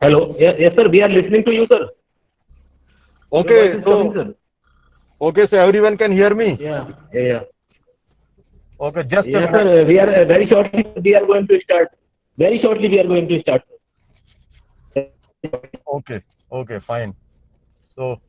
Hello. Yes, sir. We are listening to you, sir. Your voice Okay, is coming, so sir. everyone can hear me. Yeah. Yeah. Yeah. Okay, just a Yes, minute. sir. We are very shortly. We are going to start. Very shortly, we are going to start. Okay, okay, fine. So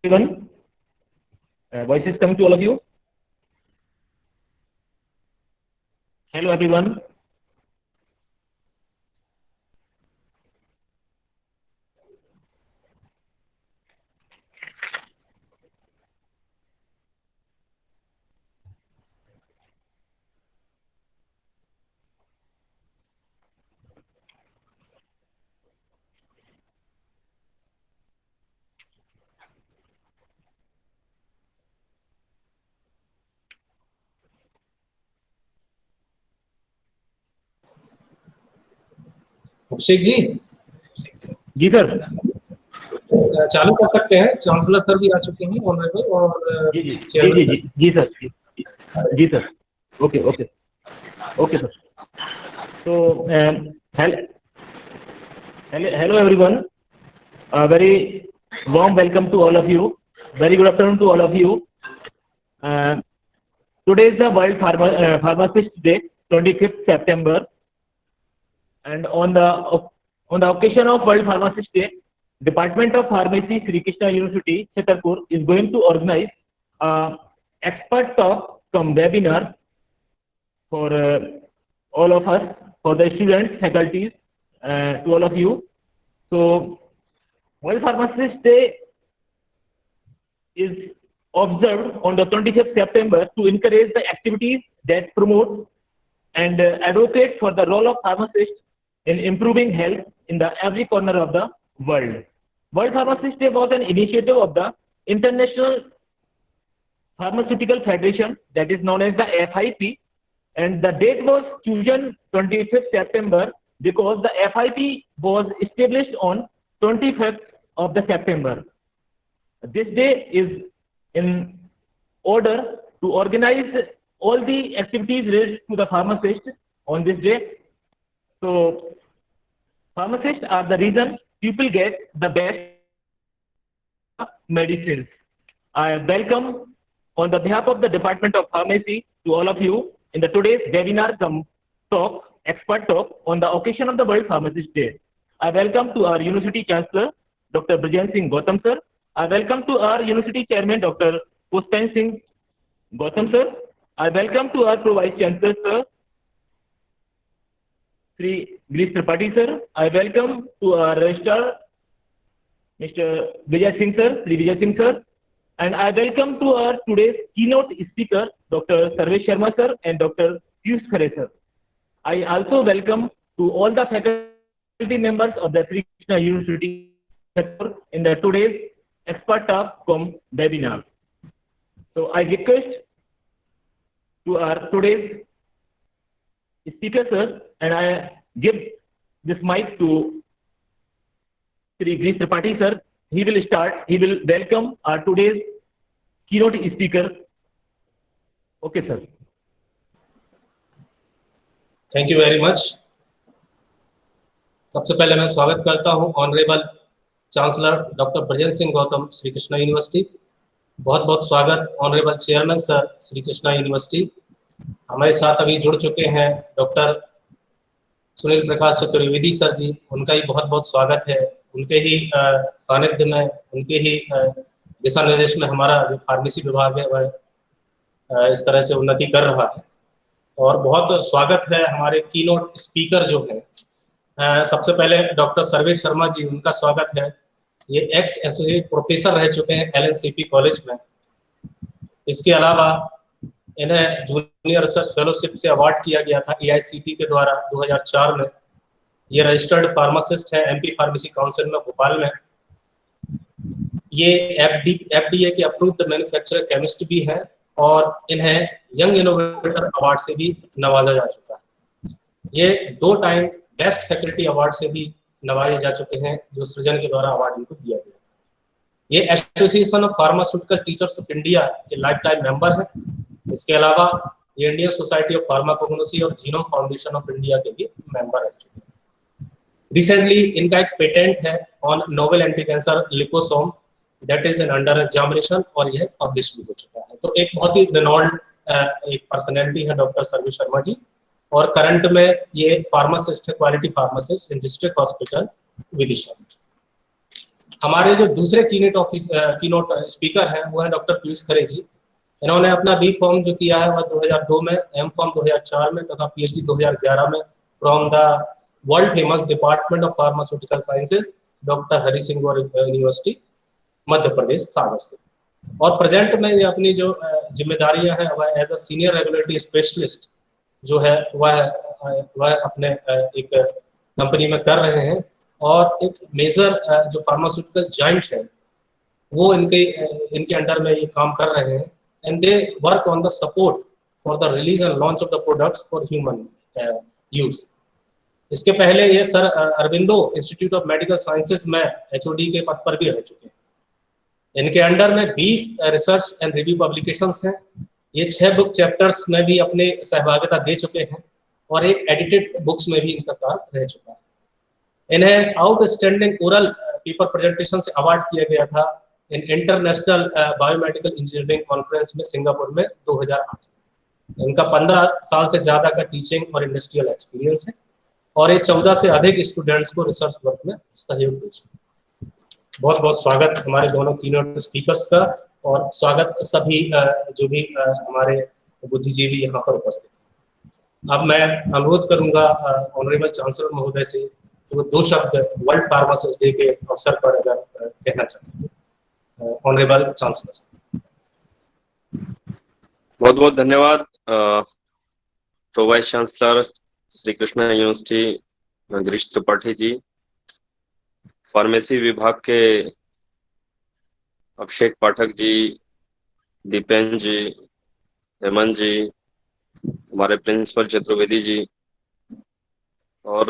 everyone. Voices coming to all of you. Hello everyone. Abhishek ji जी sir. चालू कर सकते हैं। Chancellor sir भी आ चुके हैं honourable और जी जी जी चेयरमैन जी जी जी सर जी sir. Okay okay okay sir. तो hello everyone. A very warm welcome to all of you. Very good afternoon to all of you. Today is the World Pharmacist Day, 25th September, and on the occasion of World Pharmacist Day, Department of Pharmacy, Sri Krishna University, Chhatarpur is going to organize expert talk from webinar for all of us, for the students, faculties, to all of you. So, World Pharmacist Day is observed on the 25th September to encourage the activities that promote and advocate for the role of pharmacists in improving health in the every corner of the world. World Pharmacist Day was an initiative of the International Pharmaceutical Federation, that is known as the FIP, and the date was chosen 25th September because the FIP was established on 25th of the September. This day is in order to organize all the activities related to the pharmacist on this day. So, pharmacists are the reason people get the best medicines. I welcome on the behalf of the Department of Pharmacy to all of you in the today's webinar talk, expert talk on the occasion of the World Pharmacist Day. I welcome to our University Chancellor, Dr. Brajen Singh Gautam sir. I welcome to our University Chairman, Dr. Pushpen Singh Gautam sir. I welcome to our Pro-Vice Chancellor, sir, Sri Girish Tripathi sir. I welcome to our Registrar, Mr. Vijay Singh sir, Sri Vijay Singh sir. And I welcome to our today's keynote speaker, Dr. Sarvesh Sharma sir and Dr. Piyush Khare sir. I also welcome to all the faculty members of the Sri Krishna University in the today's expert talk from webinar. So I request to our today's speaker sir, and I give this mic to Sri Girish Tripathi sir. He will start. He will welcome our today's keynote speaker. Okay sir. Thank you very much. सबसे पहले मैं स्वागत करता हूं honourable chancellor doctor Brajen Singh Gautam, Shri Krishna university. बहुत बहुत स्वागत honourable chairman sir, Shri Krishna university. हमारे साथ अभी जुड़ चुके हैं डॉक्टर सुनील प्रकाश चतुर्वेदी सर जी, उनका ही बहुत बहुत स्वागत है। उनके ही सानिध्य में, उनके ही दिशा निर्देश में हमारा जो फार्मेसी विभाग है वह इस तरह से उन्नति कर रहा है। और बहुत स्वागत है हमारे कीनोट स्पीकर जो है। सबसे पहले डॉक्टर सर्वेश शर्मा जी, उनका स्वागत है। ये एक्स एसोसिएट प्रोफेसर रह चुके हैं LNCP कॉलेज में। इसके अलावा इन्हें जूनियर रिसर्च फेलोशिप से अवार्ड किया गया था AICT के द्वारा 2004 में। ये रजिस्टर्ड फार्मासिस्ट है MP फार्मेसी काउंसिल में भोपाल में। ये FDA के अप्रूव्ड मैन्युफैक्चरर केमिस्ट भी हैं और इन्हें यंग इनोवेटर अवार्ड से भी नवाजा जा चुका है। ये 2 टाइम बेस्ट फैकल्टी अवार्ड से भी नवाजे जा चुके हैं, जो सृजन के द्वारा अवार्ड इनको दिया गया। ये association of pharmaceutical teachers of India के लाइफ टाइम मेंबर हैं। इसके अलावा ये इंडियन सोसाइटी ऑफ फार्माकोग्नोसी और जीनोम फाउंडेशन ऑफ इंडिया के भी मेंबर रह चुके हैं। रिसेंटली इनका एक पेटेंट है on novel anti cancer liposome, that is in under examination, और यह पब्लिश भी हो चुका है। तो एक बहुत ही रिनॉल्ड एक पर्सनैलिटी है डॉक्टर सर्वेश शर्मा जी, और करंट में ये फार्मासिस्ट है, क्वालिटी फार्मासिस्ट इन डिस्ट्रिक्ट हॉस्पिटल विदिशा। हमारे जो दूसरे कीनोट स्पीकर हैं वो है डॉक्टर पीयूष खरे जी। इन्होंने अपना बी फॉर्म जो किया है वह 2002 में, एम फॉर्म 2004 में तथा पीएचडी 2011 में from the world famous department of pharmaceutical sciences doctor Hari Singh Gour university Madhya Pradesh Sagar से। और प्रेजेंट में ये अपनी जो जिम्मेदारियां हैं वह as a senior regulatory specialist जो है वह अपने एक कंपनी में कर रहे हैं। और एक मेजर जो फार्मास्यूटिकल जाइंट है वो इनके अंडर में ये काम कर रहे हैं। And they work on the support for the release and launch of the products for human use. इसके पहले ये sir Aurobindo institute of medical sciences में एचओडी के पद पर भी रह चुके हैं। इनके अंडर में 20 रिसर्च एंड रिव्यू पब्लिकेशंस हैं। ये 6 बुक चैप्टर्स में भी अपने सहभागिता दे चुके हैं और एक एडिटेड बुक्स में भी इनका कार्य रह चुका है। इन्हें आउटस्टैंडिंग ओरल पेपर प्रेजेंटेशन से अवार्ड किया गया था in international biomedical engineering conference में सिंगापुर में 2008। इनका 15 साल से ज़्यादा का टीचिंग और इंडस्ट्रियल एक्सपीरियंस है और ये 14 से अधिक स्टूडेंट्स को रिसर्च वर्क में सहयोग दे चुके हैं। बहुत बहुत स्वागत हमारे दोनों कीनोट स्पीकर्स का और स्वागत सभी जो भी हमारे बुद्धिजीवी यहाँ पर उपस्थित हैं। अब मैं अनुरोध करूंगा ऑनरेबल चांसलर महोदय से कि वो 2 शब्द वर्ल्ड फार्मासिस्ट डे के अवसर पर अगर कहना चाहें। Honourable chancellor. बहुत बहुत धन्यवाद pro vice chancellor Shri Krishna university Girish Tripathi ji, pharmacy विभाग के अभिषेक पाठक जी, दीपेन जी, हेमंत जी, हमारे प्रिंसिपल चतुर्वेदी जी और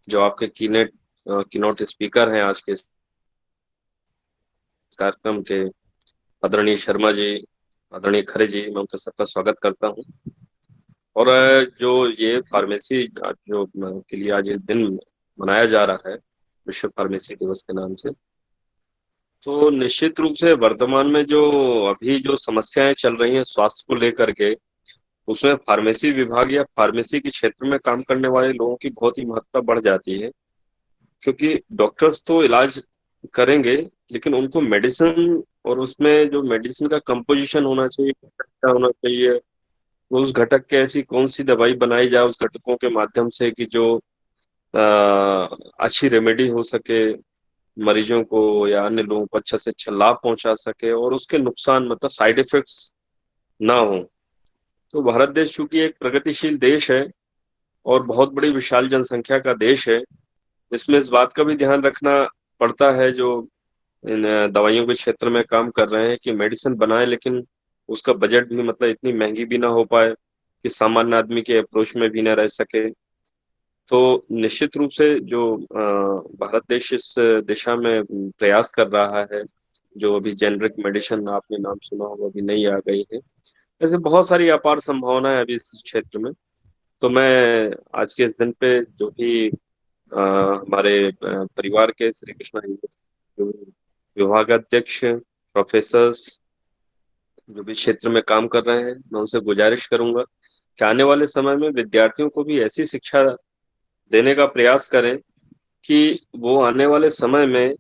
जो आपके कीनोट स्पीकर हैं आज के कार्यक्रम के, आदरणीय शर्मा जी, आदरणीय खरे जी, मैं उनका सबका स्वागत करता हूं। और जो ये फार्मेसी जो के लिए आज ये दिन मनाया जा रहा है विश्व फार्मेसी दिवस के नाम से, तो निश्चित रूप से वर्तमान में जो अभी जो समस्याएं चल रही हैं स्वास्थ्य को लेकर के, उसमें फार्मेसी विभाग या फार्मेसी के क्षेत्र में काम करने वाले लोगों की बहुत ही महत्ता बढ़ जाती है। क्योंकि डॉक्टर्स तो इलाज करेंगे लेकिन उनको मेडिसिन और उसमें जो मेडिसिन का कंपोजिशन होना चाहिए, क्या होना चाहिए, उस घटक के ऐसी कौन सी दवाई बनाई जाए उस घटकों के माध्यम से कि जो अच्छी रेमेडी हो सके, मरीजों को या अन्य लोगों को अच्छा से अच्छा लाभ पहुंचा सके और उसके नुकसान मतलब साइड इफेक्ट्स ना हो। तो भारत देश चूंकि एक प्रगतिशील देश है और बहुत बड़ी विशाल जनसंख्या का देश है, इसमें इस बात का भी ध्यान रखना पड़ता है जो इन दवाइयों के क्षेत्र में काम कर रहे हैं कि मेडिसिन बनाए लेकिन उसका बजट भी मतलब इतनी महंगी भी ना हो पाए कि सामान्य आदमी के अप्रोच में भी ना रह सके। तो निश्चित रूप से जो भारत देश इस दिशा में प्रयास कर रहा है, जो अभी जेनरिक मेडिसिन आपने नाम सुना होगा अभी नई आ गई है, ऐसे बहुत सारी अपार संभावनाएं अभी इस क्षेत्र में। तो मैं आज के इस दिन पे जो भी हमारे परिवार के श्री कृष्णा विभागाध्यक्ष प्रोफेसर्स जो भी क्षेत्र में काम कर रहे हैं, मैं उनसे गुजारिश करूंगा कि आने वाले समय में विद्यार्थियों को भी ऐसी शिक्षा देने का प्रयास करें कि वो आने वाले समय में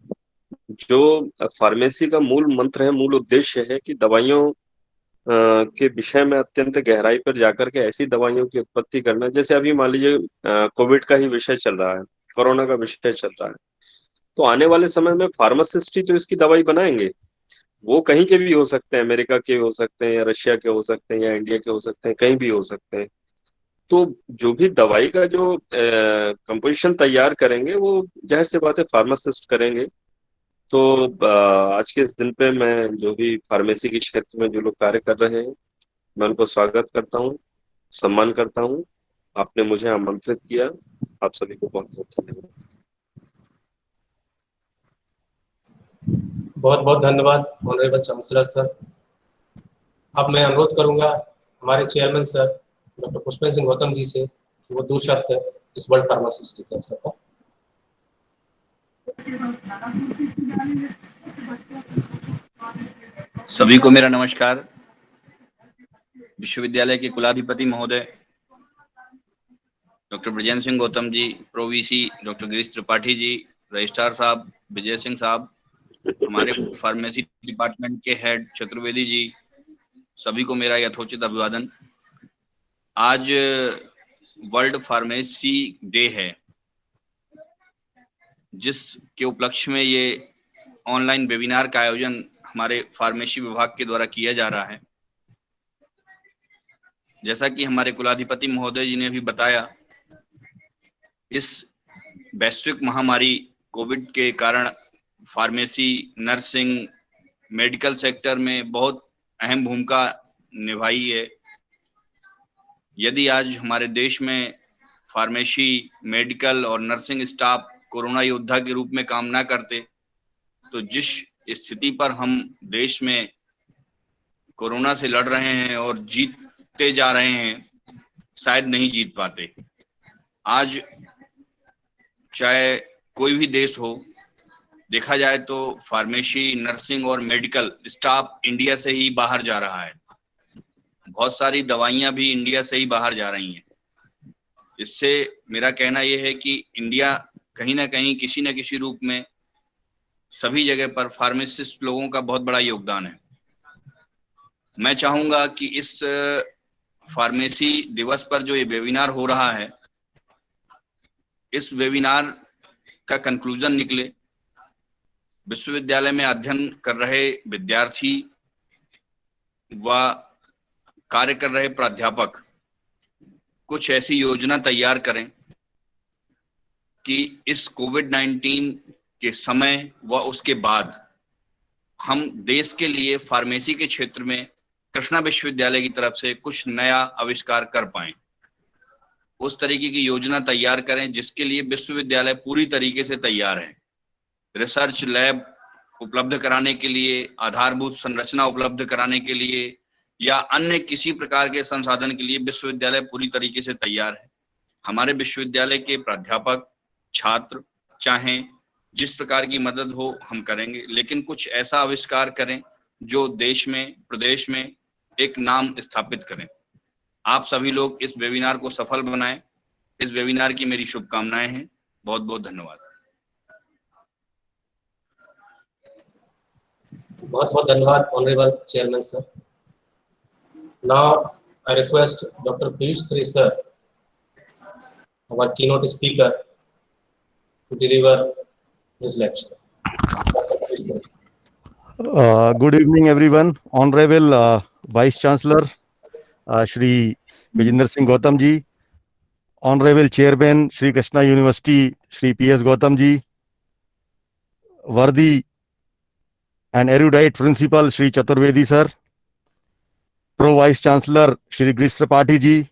जो फार्मेसी का मूल मंत्र है, मूल उद्देश्य है कि दवाइयों के विषय में अत्यंत गहराई पर जाकर के ऐसी दवाइयों की उत्पत्ति करना। जैसे अभी मान लीजिए कोविड का ही विषय चल रहा है, कोरोना का विषय चल रहा है, तो आने वाले समय में फार्मासिस्ट ही तो इसकी दवाई बनाएंगे। वो कहीं के भी हो सकते हैं, अमेरिका के हो सकते हैं या रशिया के हो सकते हैं या इंडिया के हो सकते हैं, कहीं भी हो सकते हैं। तो जो भी दवाई का जो कंपोजिशन तैयार करेंगे वो जाहिर सी बात है फार्मासिस्ट करेंगे। तो आज के इस दिन पे मैं जो भी फार्मेसी के क्षेत्र में जो लोग कार्य कर रहे हैं, मैं उनको स्वागत करता हूँ, सम्मान करता हूँ। आपने मुझे आमंत्रित किया, आप सभी को बहुत बहुत धन्यवाद। बहुत बहुत धन्यवाद ऑनरेबल चांसलर सर। अब मैं अनुरोध करूंगा हमारे chairman sir doctor Pushpendra Singh Gautam ji से कि वो 2 शब्द इस वर्ल्ड फार्मासिस्ट डे के अवसर पर। सभी को मेरा नमस्कार। विश्वविद्यालय के कुलाधिपति महोदय doctor Brajendra Singh Gautam ji, pro VC doctor Girish Tripathi ji, registrar साहब विजय सिंह साहब, हमारे फार्मेसी डिपार्टमेंट के हेड चतुर्वेदी जी, सभी को मेरा यथोचित अभिवादन। आज वर्ल्ड फार्मेसी डे है, जिसके उपलक्ष्य में ये ऑनलाइन वेबिनार का आयोजन हमारे फार्मेसी विभाग के द्वारा किया जा रहा है। जैसा कि हमारे कुलाधिपति महोदय जी ने भी बताया, इस वैश्विक महामारी कोविड के कारण फार्मेसी, नर्सिंग, मेडिकल सेक्टर में बहुत अहम भूमिका निभाई है। यदि आज हमारे देश में फार्मेसी, मेडिकल और नर्सिंग स्टाफ कोरोना योद्धा के रूप में काम ना करते, तो जिस स्थिति पर हम देश में कोरोना से लड़ रहे हैं और जीतते जा रहे हैं, शायद नहीं जीत पाते। आज चाहे कोई भी देश हो, देखा जाए तो फार्मेसी, नर्सिंग और मेडिकल स्टाफ इंडिया से ही बाहर जा रहा है। बहुत सारी दवाइयां भी इंडिया से ही बाहर जा रही हैं। इससे मेरा कहना यह है कि इंडिया कहीं ना कहीं, किसी न किसी रूप में, सभी जगह पर फार्मासिस्ट लोगों का बहुत बड़ा योगदान है। मैं चाहूंगा कि इस फार्मेसी दिवस पर जो ये वेबिनार हो रहा है, इस वेबिनार का कंक्लूजन निकले, विश्वविद्यालय में अध्ययन कर रहे विद्यार्थी व कार्य कर रहे प्राध्यापक कुछ ऐसी योजना तैयार करें कि इस कोविड-19 के समय व उसके बाद हम देश के लिए फार्मेसी के क्षेत्र में कृष्णा विश्वविद्यालय की तरफ से कुछ नया आविष्कार कर पाएं। उस तरीके की योजना तैयार करें जिसके लिए विश्वविद्यालय पूरी तरीके से तैयार है। रिसर्च लैब उपलब्ध कराने के लिए, आधारभूत संरचना उपलब्ध कराने के लिए या अन्य किसी प्रकार के संसाधन के लिए विश्वविद्यालय पूरी तरीके से तैयार है। हमारे विश्वविद्यालय के प्राध्यापक, छात्र चाहें जिस प्रकार की मदद हो हम करेंगे, लेकिन कुछ ऐसा आविष्कार करें जो देश में, प्रदेश में एक नाम स्थापित करें। आप सभी लोग इस वेबिनार को सफल बनाएं। इस वेबिनार की मेरी शुभकामनाएं हैं। बहुत बहुत धन्यवाद। बहुत बहुत धन्यवाद honourable chairman sir. Now I request Dr. Piyush Khare sir, our keynote speaker, to deliver his lecture. Good evening, everyone. Honorable Vice Chancellor Shri Vijender Singh Gautam ji, Honorable Chairman Shri Krishna University Shri P.S. Gautam ji, worthy and erudite Principal Shri Chaturvedi sir, Pro Vice Chancellor Shri Grish Tripathi ji,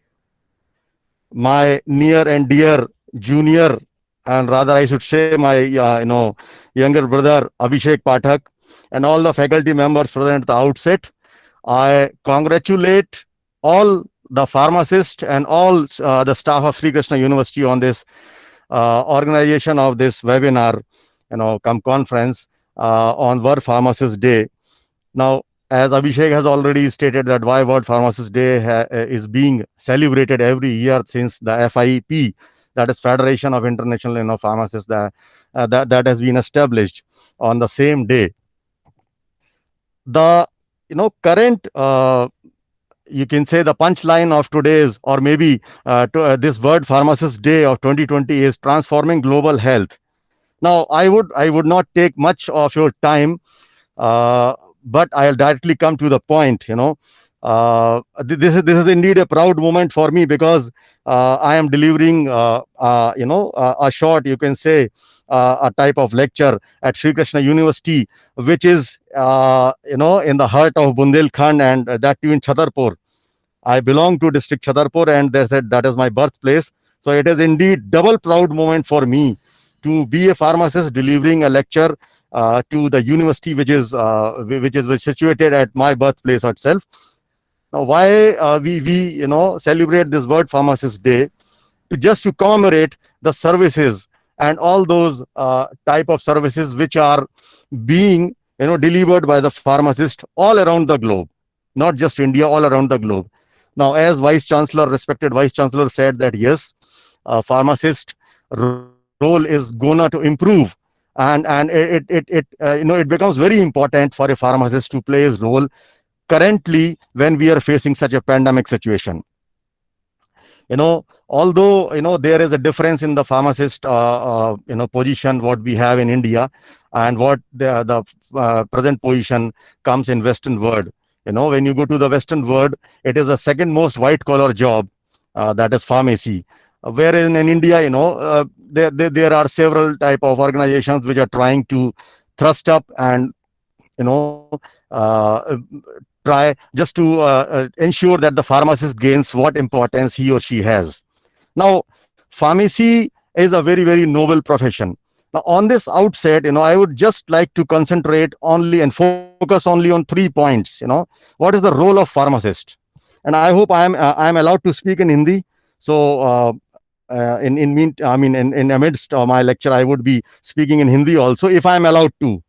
my near and dear junior, and rather I should say my younger brother Abhishek Pathak, and all the faculty members present at the outset. I congratulate all the pharmacists and all the staff of Sri Krishna University on this organization of this webinar, conference on World Pharmacist Day. Now, as Abhishek has already stated that why World Pharmacist Day is being celebrated every year since the FIP, that is Federation of International Pharmacists, that has been established on the same day. The current you can say the punchline of today's, or maybe this World Pharmacist Day of 2020 is transforming global health. Now, I would not take much of your time, but I'll directly come to the point. This is indeed a proud moment for me because I am delivering a short, you can say, a type of lecture at Sri Krishna University, which is in the heart of Bundelkhand, and that too in Chhatarpur. I belong to district Chhatarpur, and that is my birthplace. So it is indeed double proud moment for me to be a pharmacist delivering a lecture to the university which is situated at my birthplace itself. Now, why we celebrate this World Pharmacist Day? Just to commemorate the services and all those type of services which are being delivered by the pharmacist all around the globe, not just India, all around the globe. Now, as respected Vice Chancellor said that yes, pharmacist role is gonna to improve and it becomes very important for a pharmacist to play his role currently when we are facing such a pandemic situation. Although there is a difference in the pharmacist position what we have in India and what the present position comes in Western world. When you go to the Western world, it is the second most white collar job, that is pharmacy. Whereas in India, there are several type of organizations which are trying to thrust up and try just to ensure that the pharmacist gains what importance he or she has. Now, pharmacy is a very, very noble profession. Now, on this outset, I would just like to concentrate only and focus only on 3 points. What is the role of pharmacist? And I hope I am allowed to speak in Hindi. So, in amidst my lecture, I would be speaking in Hindi also, if I am allowed to.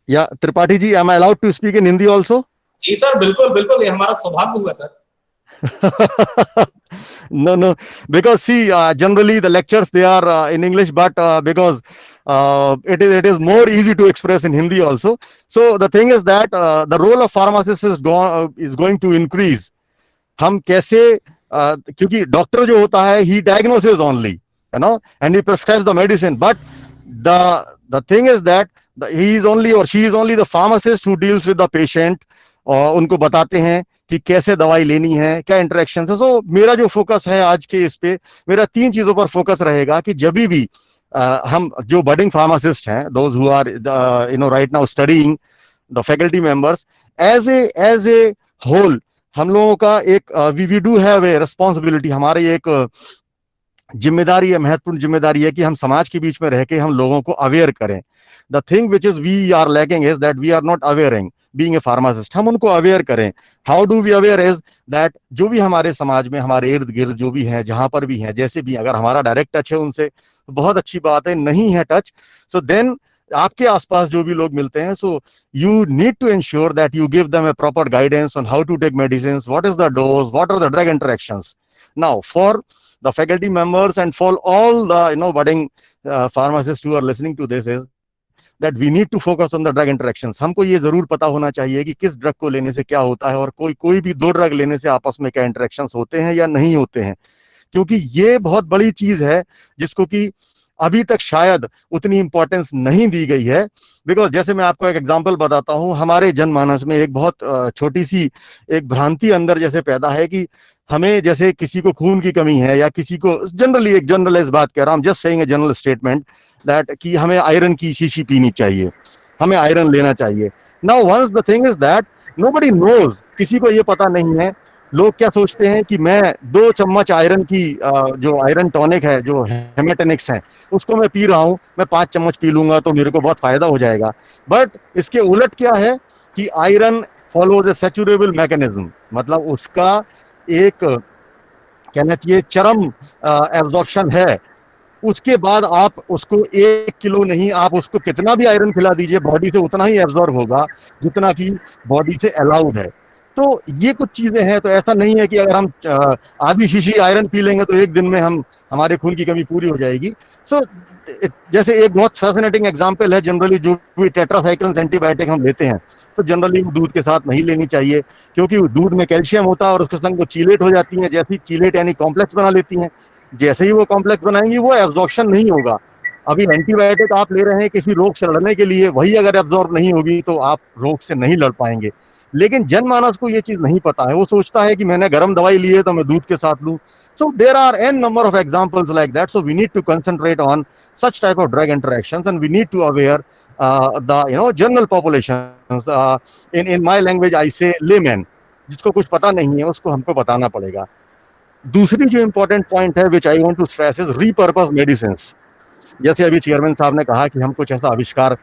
Yeah, Tripathi ji, am I allowed to speak in Hindi also? जी sir, बिल्कुल बिल्कुल, ये हमारा सौभाग्य हुआ sir. No, because see, generally the lectures they are in English, but because it is more easy to express in Hindi also. So the thing is that the role of pharmacist is going to increase. हम कैसे क्योंकि doctor जो होता है he diagnoses only, and he prescribes the medicine, but the thing is that he is only or she is only the pharmacist who deals with the patient, और उनको बताते हैं कि कैसे दवाई लेनी है, क्या इंटरेक्शन है. सो मेरा जो फोकस है आज के इस पे, मेरा 3 चीजों पर फोकस रहेगा कि जब भी हम जो बडिंग फार्मासिस्ट हैं, those who are right now studying, the faculty members, as a whole, हम लोगों का एक we do have a responsibility, हमारी एक जिम्मेदारी है, महत्वपूर्ण जिम्मेदारी है कि हम समाज के बीच में रह के हम लोगों को अवेयर करें. The thing which is we are lacking is that we are not awaring being a pharmacist. हम उनको अवेयर करें. How do we aware is that जो भी हमारे समाज में, हमारे इर्द गिर्द जो भी है, जहां पर भी है, जैसे भी, अगर हमारा डायरेक्ट टच है उनसे तो बहुत अच्छी बात है, नहीं है टच, सो देन आपके आसपास जो भी लोग मिलते हैं, so you need to ensure that you give them a proper guidance on how to take medicine, what is the dose, what are the drug interactions. Now for the faculty members and for all the budding pharmacists who are listening to this is that we need to focus on the drug interactions. हमको ये जरूर पता होना चाहिए कि किस drug को लेने से क्या होता है और कोई भी 2 ड्रग लेने से आपस में क्या इंटरेक्शंस होते हैं या नहीं होते हैं, क्योंकि ये बहुत बड़ी चीज है जिसको कि अभी तक शायद उतनी इंपॉर्टेंस नहीं दी गई है. बिकॉज जैसे मैं आपको एक एग्जांपल बताता हूं, हमारे जनमानस में एक बहुत छोटी सी एक भ्रांति अंदर जैसे पैदा है कि हमें, जैसे किसी को खून की कमी है या किसी को, जनरली एक जनरलाइज बात कह रहा हूं, just saying a general statement that कि हमें आयरन की शीशी पीनी चाहिए, हमें आयरन लेना चाहिए. Now once the thing is that nobody knows, किसी को ये पता नहीं है. लोग क्या सोचते हैं कि मैं 2 चम्मच आयरन की जो आयरन टॉनिक है, जो हेमेटेनिक्स है, उसको मैं पी रहा हूं, मैं 5 चम्मच पी लूंगा तो मेरे को बहुत फायदा हो जाएगा. बट इसके उलट क्या है कि आयरन फॉलोज ए सैचुरेबल मैकेनिज्म, मतलब उसका एक कहना चाहिए चरम एब्जॉर्प्शन है. उसके बाद आप उसको 1 किलो नहीं, आप उसको कितना भी आयरन खिला दीजिए, बॉडी से उतना ही एब्जॉर्ब होगा जितना कि बॉडी से अलाउड है. तो ये कुछ चीजें हैं. तो ऐसा नहीं है कि अगर हम आधी शीशी आयरन पी लेंगे तो एक दिन में हमारे खून की कमी पूरी हो जाएगी. सो जैसे एक बहुत फैसिनेटिंग एग्जांपल है, जनरली जो भी टेट्रासाइक्लिन एंटीबायोटिक हम लेते हैं तो जनरली दूध के साथ नहीं लेनी चाहिए, क्योंकि दूध में कैल्शियम होता है और उसके संग वो चीलेट हो जाती हैं. जैसी चीलेट यानी कॉम्प्लेक्स बना लेती हैं, जैसे ही वो कॉम्प्लेक्स बनाएंगी वो एब्जॉर्प्शन नहीं होगा. अभी एंटीबायोटिक आप ले रहे हैं किसी रोग से लड़ने के लिए, वही अगर एब्जॉर्ब नहीं होगी तो आप रोग से नहीं लड़ पाएंगे. लेकिन जनमानस को ये चीज नहीं पता है. वो सोचता है कि मैंने गर्म दवाई ली है तो मैं दूध के साथ लूं. So there are n number of examples like that. So we need to concentrate on such type of drug interactions, and we need to aware the general populations. In my language I say layman, जिसको कुछ पता नहीं है उसको हमको बताना पड़ेगा. दूसरी जो इम्पोर्टेंट पॉइंट है which I want to stress is repurpose medicines. जैसे अभी चेयरमैन साहब ने कहा कि हम कुछ ऐसा आविष्कार,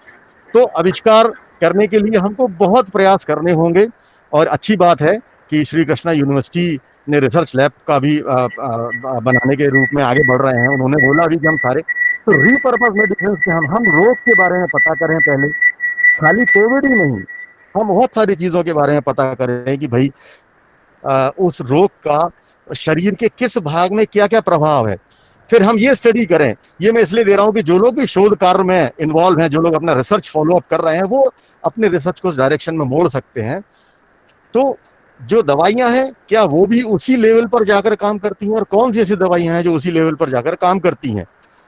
तो आविष्कार करने के लिए हमको बहुत प्रयास करने होंगे. और अच्छी बात है कि श्री कृष्णा यूनिवर्सिटी ने रिसर्च लैब का भी बनाने के रूप में आगे बढ़ रहे हैं. उन्होंने बोला भी कि हम सारे तो रीपर्पस मेडिसिन से हम रोग के बारे में पता करें. पहले खाली कोविड ही नहीं, हम बहुत सारी चीज़ों के बारे में पता करें कि भाई उस रोग का शरीर के किस भाग में क्या क्या प्रभाव है. फिर हम ये स्टडी करें। ये मैं इसलिए दे रहा हूं कि जो लोग भी शोध कार्य में इन्वॉल्व हैं, जो लोग अपना रिसर्च फॉलोअप कर रहे हैं, वो अपने रिसर्च को उस डायरेक्शन में मोड़ सकते हैं। तो जो दवाइयां हैं, क्या वो भी उसी लेवल पर जाकर काम करती हैं, और कौन सी ऐसी दवाइयां हैं जो उसी लेवल पर जाकर काम करती हैं?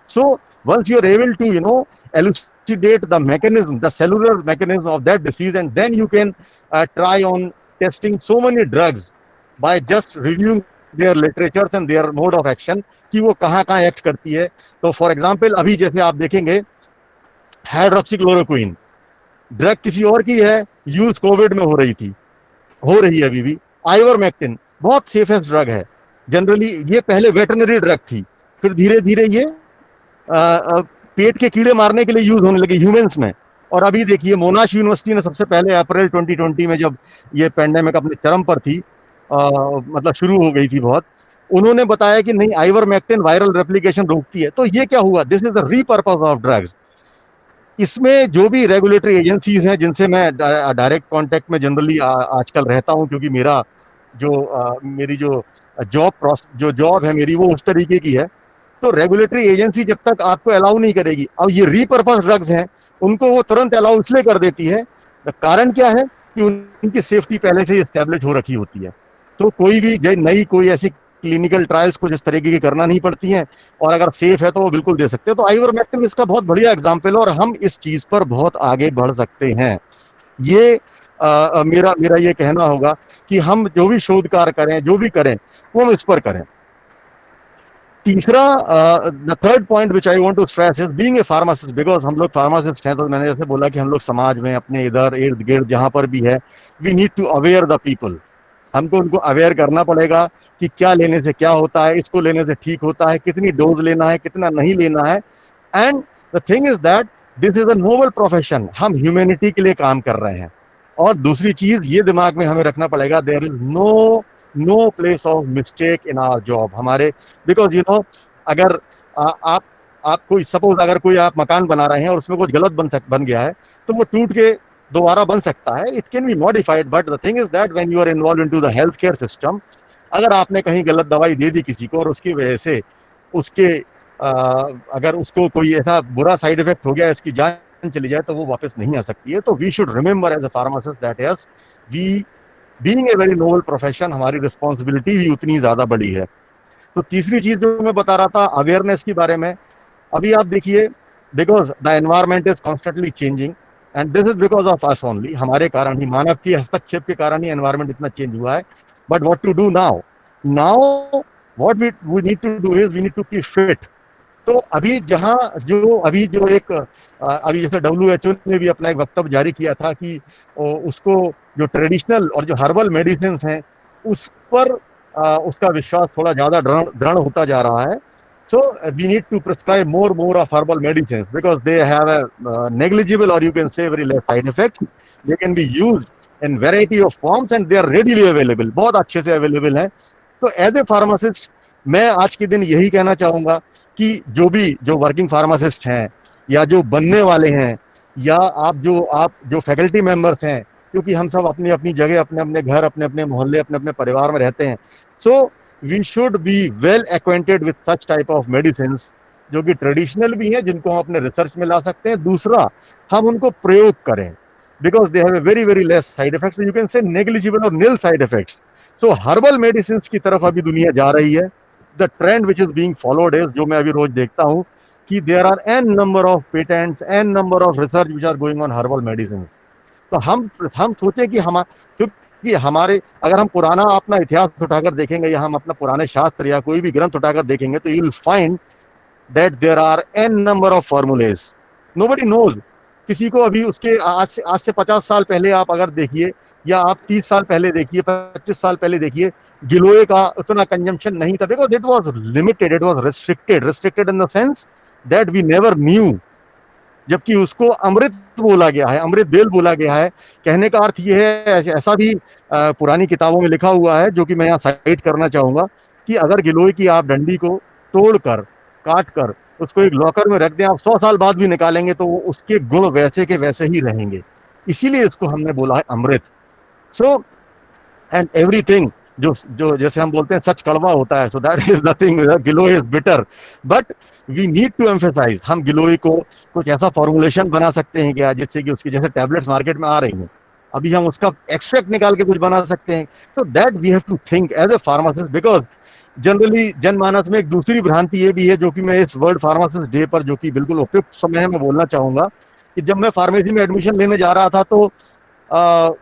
So once you are able to elucidate the mechanism, the cellular mechanism of that disease, and then you can try on testing so many drugs by just reviewing their literatures and their mode of action, कि वो कहाँ कहाँ act करती है। तो for example अभी जैसे आप देखेंगे हाइड्रोक्सीक्लोरोक्विन ड्रग किसी और की है, यूज कोविड में हो रही है अभी भी। आइवरमेक्टिन बहुत सेफेस्ट ड्रग है जनरली, ये पहले वेटरनरी ड्रग थी, फिर धीरे धीरे ये पेट के कीड़े मारने के लिए यूज होने लगे ह्यूमंस में। और अभी देखिए मोनाश यूनिवर्सिटी ने सबसे पहले अप्रैल 2020 में, जब ये पेंडेमिक अपने चरम पर थी, मतलब शुरू हो गई थी बहुत, उन्होंने बताया कि नहीं, आइवरमेक्टिन वायरल रेप्लिकेशन रोकती है। तो ये क्या हुआ? This is the repurpose of drugs. इसमें जो भी रेगुलेटरी एजेंसीज हैं जिनसे मैं डायरेक्ट कांटेक्ट में जनरली आजकल रहता हूं, क्योंकि मेरी जो जॉब है मेरी, वो उस तरीके की है। तो रेगुलेटरी एजेंसी जब तक आपको अलाउ नहीं करेगी, अब ये रीपर्पज ड्रग्स हैं, उनको वो तुरंत अलाउ इसलिए कर देती है, कारण क्या है कि उनकी सेफ्टी पहले से ही एस्टेब्लिश हो रखी होती है। तो कोई भी नई कोई ऐसी क्लिनिकल ट्रायल्स कुछ इस तरीके की करना नहीं पड़ती हैं, और अगर सेफ है तो वो बिल्कुल दे सकते हैं। तो आइवरमेक्टिन इसका बहुत बढ़िया एग्जाम्पल है, और हम इस चीज पर बहुत आगे बढ़ सकते हैं। ये मेरा ये कहना होगा कि हम जो भी शोध कार्य करें, जो भी करें, वो हम इस पर करें। तीसरा, the third point which I want to stress is being a pharmacist, because हम लोग फार्मासिस्ट हैं, तो मैंने जैसे बोला कि हम लोग समाज में अपने इधर इर्द गिर्द जहां पर भी है, we need to aware the people. हमको उनको अवेयर करना पड़ेगा कि क्या लेने से क्या होता है, इसको लेने से ठीक होता है, कितनी डोज लेना है, कितना नहीं लेना है। And the thing is that this is a noble profession, हम ह्यूमैनिटी के लिए काम कर रहे हैं। और दूसरी चीज ये दिमाग में हमें रखना पड़ेगा, there is no place of mistake in our job हमारे, बिकॉज अगर आप कोई सपोज अगर कोई आप मकान बना रहे हैं और उसमें कुछ गलत बन गया है, तो वो टूट के दोबारा बन सकता है, it can be modified. But the thing is that when you are involve into the health care system, अगर आपने कहीं गलत दवाई दे दी किसी को और उसकी वजह से अगर उसको कोई ऐसा बुरा साइड इफेक्ट हो गया, इसकी जान चली जाए, तो वो वापस नहीं आ सकती है। तो we should remember as a pharmacist that yes, we being a very noble profession, हमारी रिस्पॉन्सिबिलिटी भी उतनी ज्यादा बड़ी है। तो तीसरी चीज जो मैं बता रहा था अवेयरनेस के बारे में, अभी आप देखिए, because the environment is constantly changing and this is because of us only, हमारे कारण ही, मानव की हस्तक्षेप के कारण ही एनवायरमेंट इतना चेंज हुआ है। But what to do now what we need to do is we need to keep fit. तो अभी अभी जैसे WHO ने भी अपना एक वक्तव्य जारी किया था कि उसको जो ट्रेडिशनल और जो हर्बल मेडिसिन हैं उस पर उसका विश्वास थोड़ा ज्यादा दृढ़ होता जा रहा है। So we need to prescribe more of herbal medicine because they have a negligible और you can say very less side effect, they can be used in variety of forms and they are readily available, बहुत अच्छे से available है। तो as a pharmacist मैं आज के दिन यही कहना चाहूंगा कि जो वर्किंग फार्मासिस्ट हैं या जो बनने वाले हैं या आप जो फैकल्टी मेंबर्स हैं, क्योंकि हम सब अपनी अपनी जगह, अपने अपने घर, अपने अपने मोहल्ले, अपने अपने परिवार में रहते हैं, so we should be well acquainted with such type of medicine जो कि ट्रेडिशनल भी हैं, जिनको हम अपने रिसर्च में ला सकते हैं। दूसरा, हम उनको प्रयोग करें because they have a very very less side effects, you can say negligible और nil side effects. So herbal medicine की तरफ अभी दुनिया जा रही है। The trend which is being followed is, जो मैं अभी रोज देखता हूं, कि there are n number of patents, n number of research which are going on herbal medicine. तो हम सोचें कि क्योंकि हमारे, अगर हम पुराना अपना इतिहास उठाकर देखेंगे या हम अपना पुराने शास्त्र या कोई भी ग्रंथ उठाकर देखेंगे, तो you will find that there are n number of formulas, nobody knows. किसी को अभी उसके आज से 50 साल पहले आप अगर देखिए, या आप 30 साल पहले देखिए, 25 साल पहले देखिए, गिलोय का उतना कंजम्पशन नहीं था because it was limited, it was restricted in the sense that we never knew. जबकि उसको अमृत बोला गया है, अमृत बेल बोला गया है। कहने का अर्थ ये है, ऐसा भी पुरानी किताबों में लिखा हुआ है, जो कि मैं यहाँ साइट करना चाहूंगा, कि अगर गिलोय की आप डंडी को तोड़कर, काट कर उसको एक लॉकर में रख दें, आप 100 साल बाद भी निकालेंगे तो उसके गुण वैसे के वैसे ही रहेंगे। इसीलिए इसको हमने बोला है अमृत। सो एंड एवरीथिंग जो जो जैसे हम बोलते हैं सच कड़वा होता है, so that is nothing, giloy is bitter, but we need to emphasise, हम गिलोय को कुछ ऐसा फॉर्मुलेशन बना सकते हैं क्या, जिससे कि उसकी जैसे टैबलेट्स मार्केट में आ रही हैं, अभी हम उसका एक्सट्रैक्ट निकाल के कुछ बना सकते हैं। So that we have to think as a pharmacist, because generally जनमानस में एक दूसरी भ्रांति ये भी है, जो कि मैं इस वर्ल्ड फार्मासिस्ट डे पर, जो कि बिल्कुल उपयुक्त समय है, मैं बोलना चाहूंगा कि जब मैं फार्मेसी में एडमिशन लेने जा रहा था तो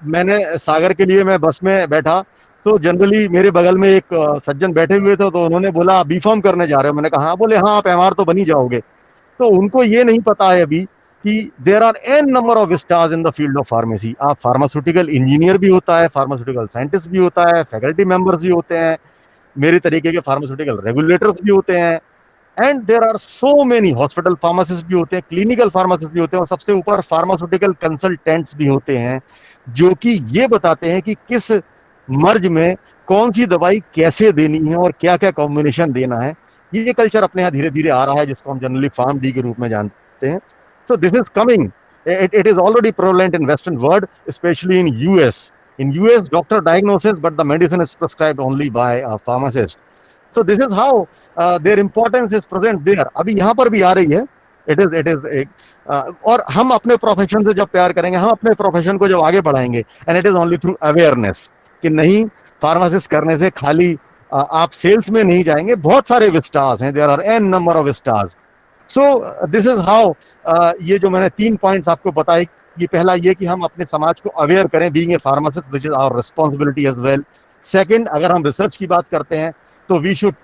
मैंने सागर के लिए मैं बस में बैठा, तो जनरली मेरे बगल में एक सज्जन बैठे हुए थे, तो उन्होंने बोला बी फार्म करने जा रहे हो, मैंने कहा हाँ, बोले हाँ आप एमआर तो बन ही जाओगे। तो उनको ये नहीं पता है अभी कि there are n number of stars in the field of pharmacy. आप फार्मास्यूटिकल इंजीनियर भी होता है, फार्मास्यूटिकल साइंटिस्ट भी होता है, फैकल्टी मेंबर्स भी होते हैं, मेरे तरीके के फार्मास्यूटिकल रेगुलेटर्स भी होते हैं, and there are so many hospital pharmacist भी होते हैं, क्लिनिकल फार्मासिस्ट भी होते हैं, और सबसे ऊपर फार्मास्यूटिकल कंसल्टेंट्स भी होते हैं, जो कि ये बताते हैं कि किस मर्ज में कौन सी दवाई कैसे देनी है और क्या क्या कॉम्बिनेशन देना है। ये कल्चर अपने यहाँ धीरे धीरे आ रहा है, जिसको हम जनरली फार्म डी के रूप में जानते हैं। सो this is coming, it is already prevalent in western world, especially in US doctor diagnoses, but the medicine is prescribed only by a pharmacist. So this is how their importance is present there. अभी यहाँ पर भी आ रही है, it is एक और हम अपने प्रोफेशन से जब प्यार करेंगे, हम अपने प्रोफेशन को जब आगे बढ़ाएंगे, and it is only through awareness, कि नहीं फार्मासिस्ट करने से खाली आप सेल्स में नहीं जाएंगे, बहुत सारे विस्टार्स हैं, there are n number of stars. So this is how, ये जो मैंने 3 पॉइंट्स आपको बताए, कि पहला ये कि हम अपने समाज को अवेयर करें, being a pharmacist which is our responsibility as well. Second, अगर हम रिसर्च की बात करते हैं तो we should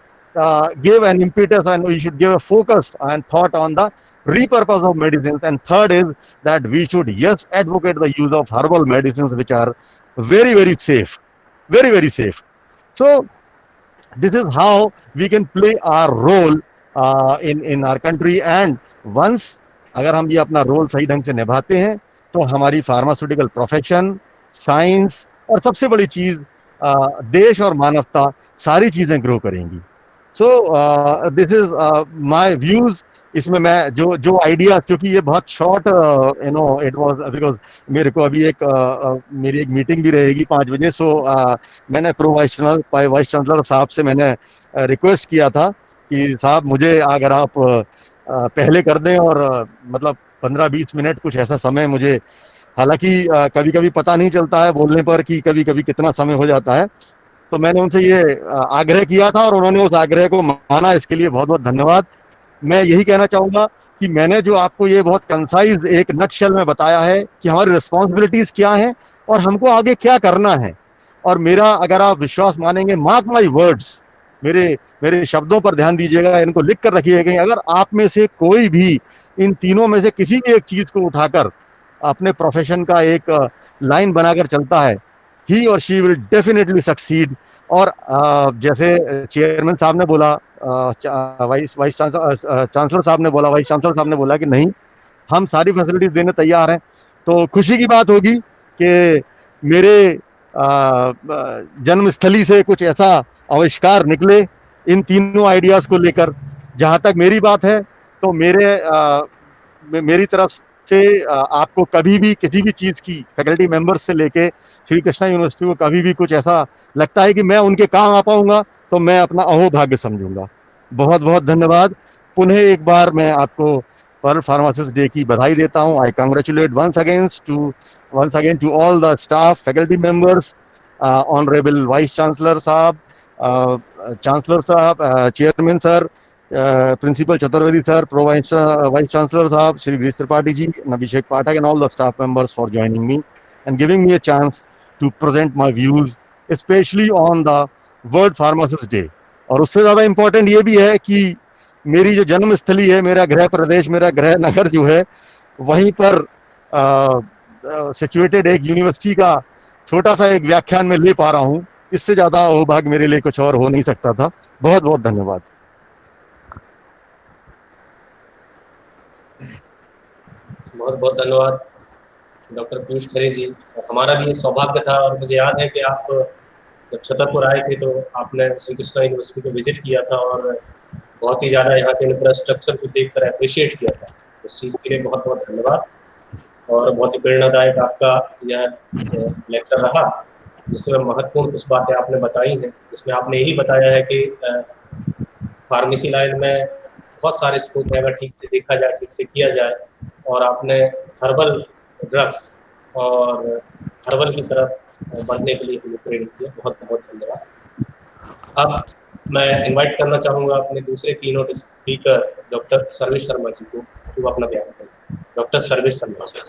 give an impetus and we should give a focus and thought on the repurpose of medicines. And third is that we should advocate the use of herbal medicines, which are very safe, very safe. So this is how we can play our role in our country, and once अगर हम ये अपना role सही ढंग से निभाते हैं, तो हमारी फार्मास्यूटिकल प्रोफेशन, साइंस, और सबसे बड़ी चीज देश और मानवता, सारी चीजें ग्रो करेंगी। सो दिस इज माय व्यूज। इसमें मैं जो आइडिया, क्योंकि ये बहुत शॉर्ट इट वाज, बिकॉज मेरे को अभी मेरी एक मीटिंग भी रहेगी 5 बजे, सो मैंने वाइस चांसलर साहब से मैंने रिक्वेस्ट किया था कि साहब मुझे अगर आप पहले कर दें, और मतलब 15-20 मिनट कुछ ऐसा समय मुझे, हालांकि कभी कभी पता नहीं चलता है बोलने पर कि कभी कभी कितना समय हो जाता है, तो मैंने उनसे ये आग्रह किया था और उन्होंने उस आग्रह को माना, इसके लिए बहुत बहुत धन्यवाद। मैं यही कहना चाहूंगा कि मैंने जो आपको ये बहुत कंसाइज एक नटशेल में बताया है कि हमारी रिस्पॉन्सिबिलिटीज क्या हैं और हमको आगे क्या करना है, और मेरा, अगर आप विश्वास मानेंगे, मार्क माई वर्ड्स, मेरे शब्दों पर ध्यान दीजिएगा, इनको लिख कर रखिएगा, अगर आप में से कोई भी इन तीनों में से किसी भी एक चीज को उठाकर अपने प्रोफेशन का एक लाइन बनाकर चलता है, ही और शी विल डेफिनेटली सक्सीड। और जैसे चेयरमैन साहब ने बोला, वाइस चांसलर साहब ने बोला कि नहीं, हम सारी फैसिलिटीज देने तैयार हैं, तो खुशी की बात होगी कि मेरे जन्मस्थली से कुछ ऐसा आविष्कार निकले इन तीनों आइडियाज को लेकर। जहां तक मेरी बात है, तो मेरी तरफ से आपको कभी भी किसी भी चीज की, फैकल्टी मेंबर्स से लेके श्री कृष्णा यूनिवर्सिटी को कभी भी कुछ ऐसा लगता है कि मैं उनके काम आ पाऊंगा, तो मैं अपना अहोभाग्य समझूंगा। बहुत बहुत धन्यवाद। पुनः एक बार मैं आपको वर्ल्ड फार्मासिस्ट डे की बधाई देता हूं। I congratulate once again to all the staff, faculty members, honourable vice chancellor साहब, chairman sir, principal Chaturvedi sir, pro vice chancellor साहब, श्री गिरीश त्रिपाठी जी, अभिषेक पाठक, and all the staff members for joining me and giving me a chance to present my views, especially on the World Pharmacist Day. और उससे ज़्यादा important ये भी है कि मेरी जो जन्मस्थली है, मेरा गृह प्रदेश, मेरा गृह नगर जो है, वहीं पर सिचुएटेड एक यूनिवर्सिटी का छोटा सा एक व्याख्यान में ले पा रहा हूँ। इससे ज़्यादा सौभाग्य मेरे लिए कुछ और हो नहीं सकता था। बहुत बहुत धन्यवाद। बहुत बहुत धन्यवाद डॉक्टर पीयूष खरे जी। हमारा भी ये सौभाग्य था, और मुझे याद है कि आप जब छतरपुर आए थे तो आपने श्री कृष्णा यूनिवर्सिटी को विजिट किया था, और बहुत ही ज़्यादा यहाँ के इंफ्रास्ट्रक्चर को देखकर अप्रिशिएट किया था। उस चीज़ के लिए बहुत बहुत धन्यवाद, और बहुत ही प्रेरणादायक आपका यह लेक्चर रहा। जिसमें महत्वपूर्ण कुछ बातें आपने बताई हैं। इसमें आपने यही बताया है कि फार्मेसी लाइन में बहुत सारे स्कोप है अगर ठीक से देखा जाए, ठीक से किया जाए, और आपने हर्बल ड्रग्स और हर्बल की तरफ बढ़ने के लिए हमें प्रेरित किया। बहुत बहुत धन्यवाद। अब मैं इनवाइट करना चाहूँगा अपने दूसरे keynote speaker doctor Sarvesh Sharma ji को कि वो अपना बयान करें। Doctor Sarvesh Sharma ji.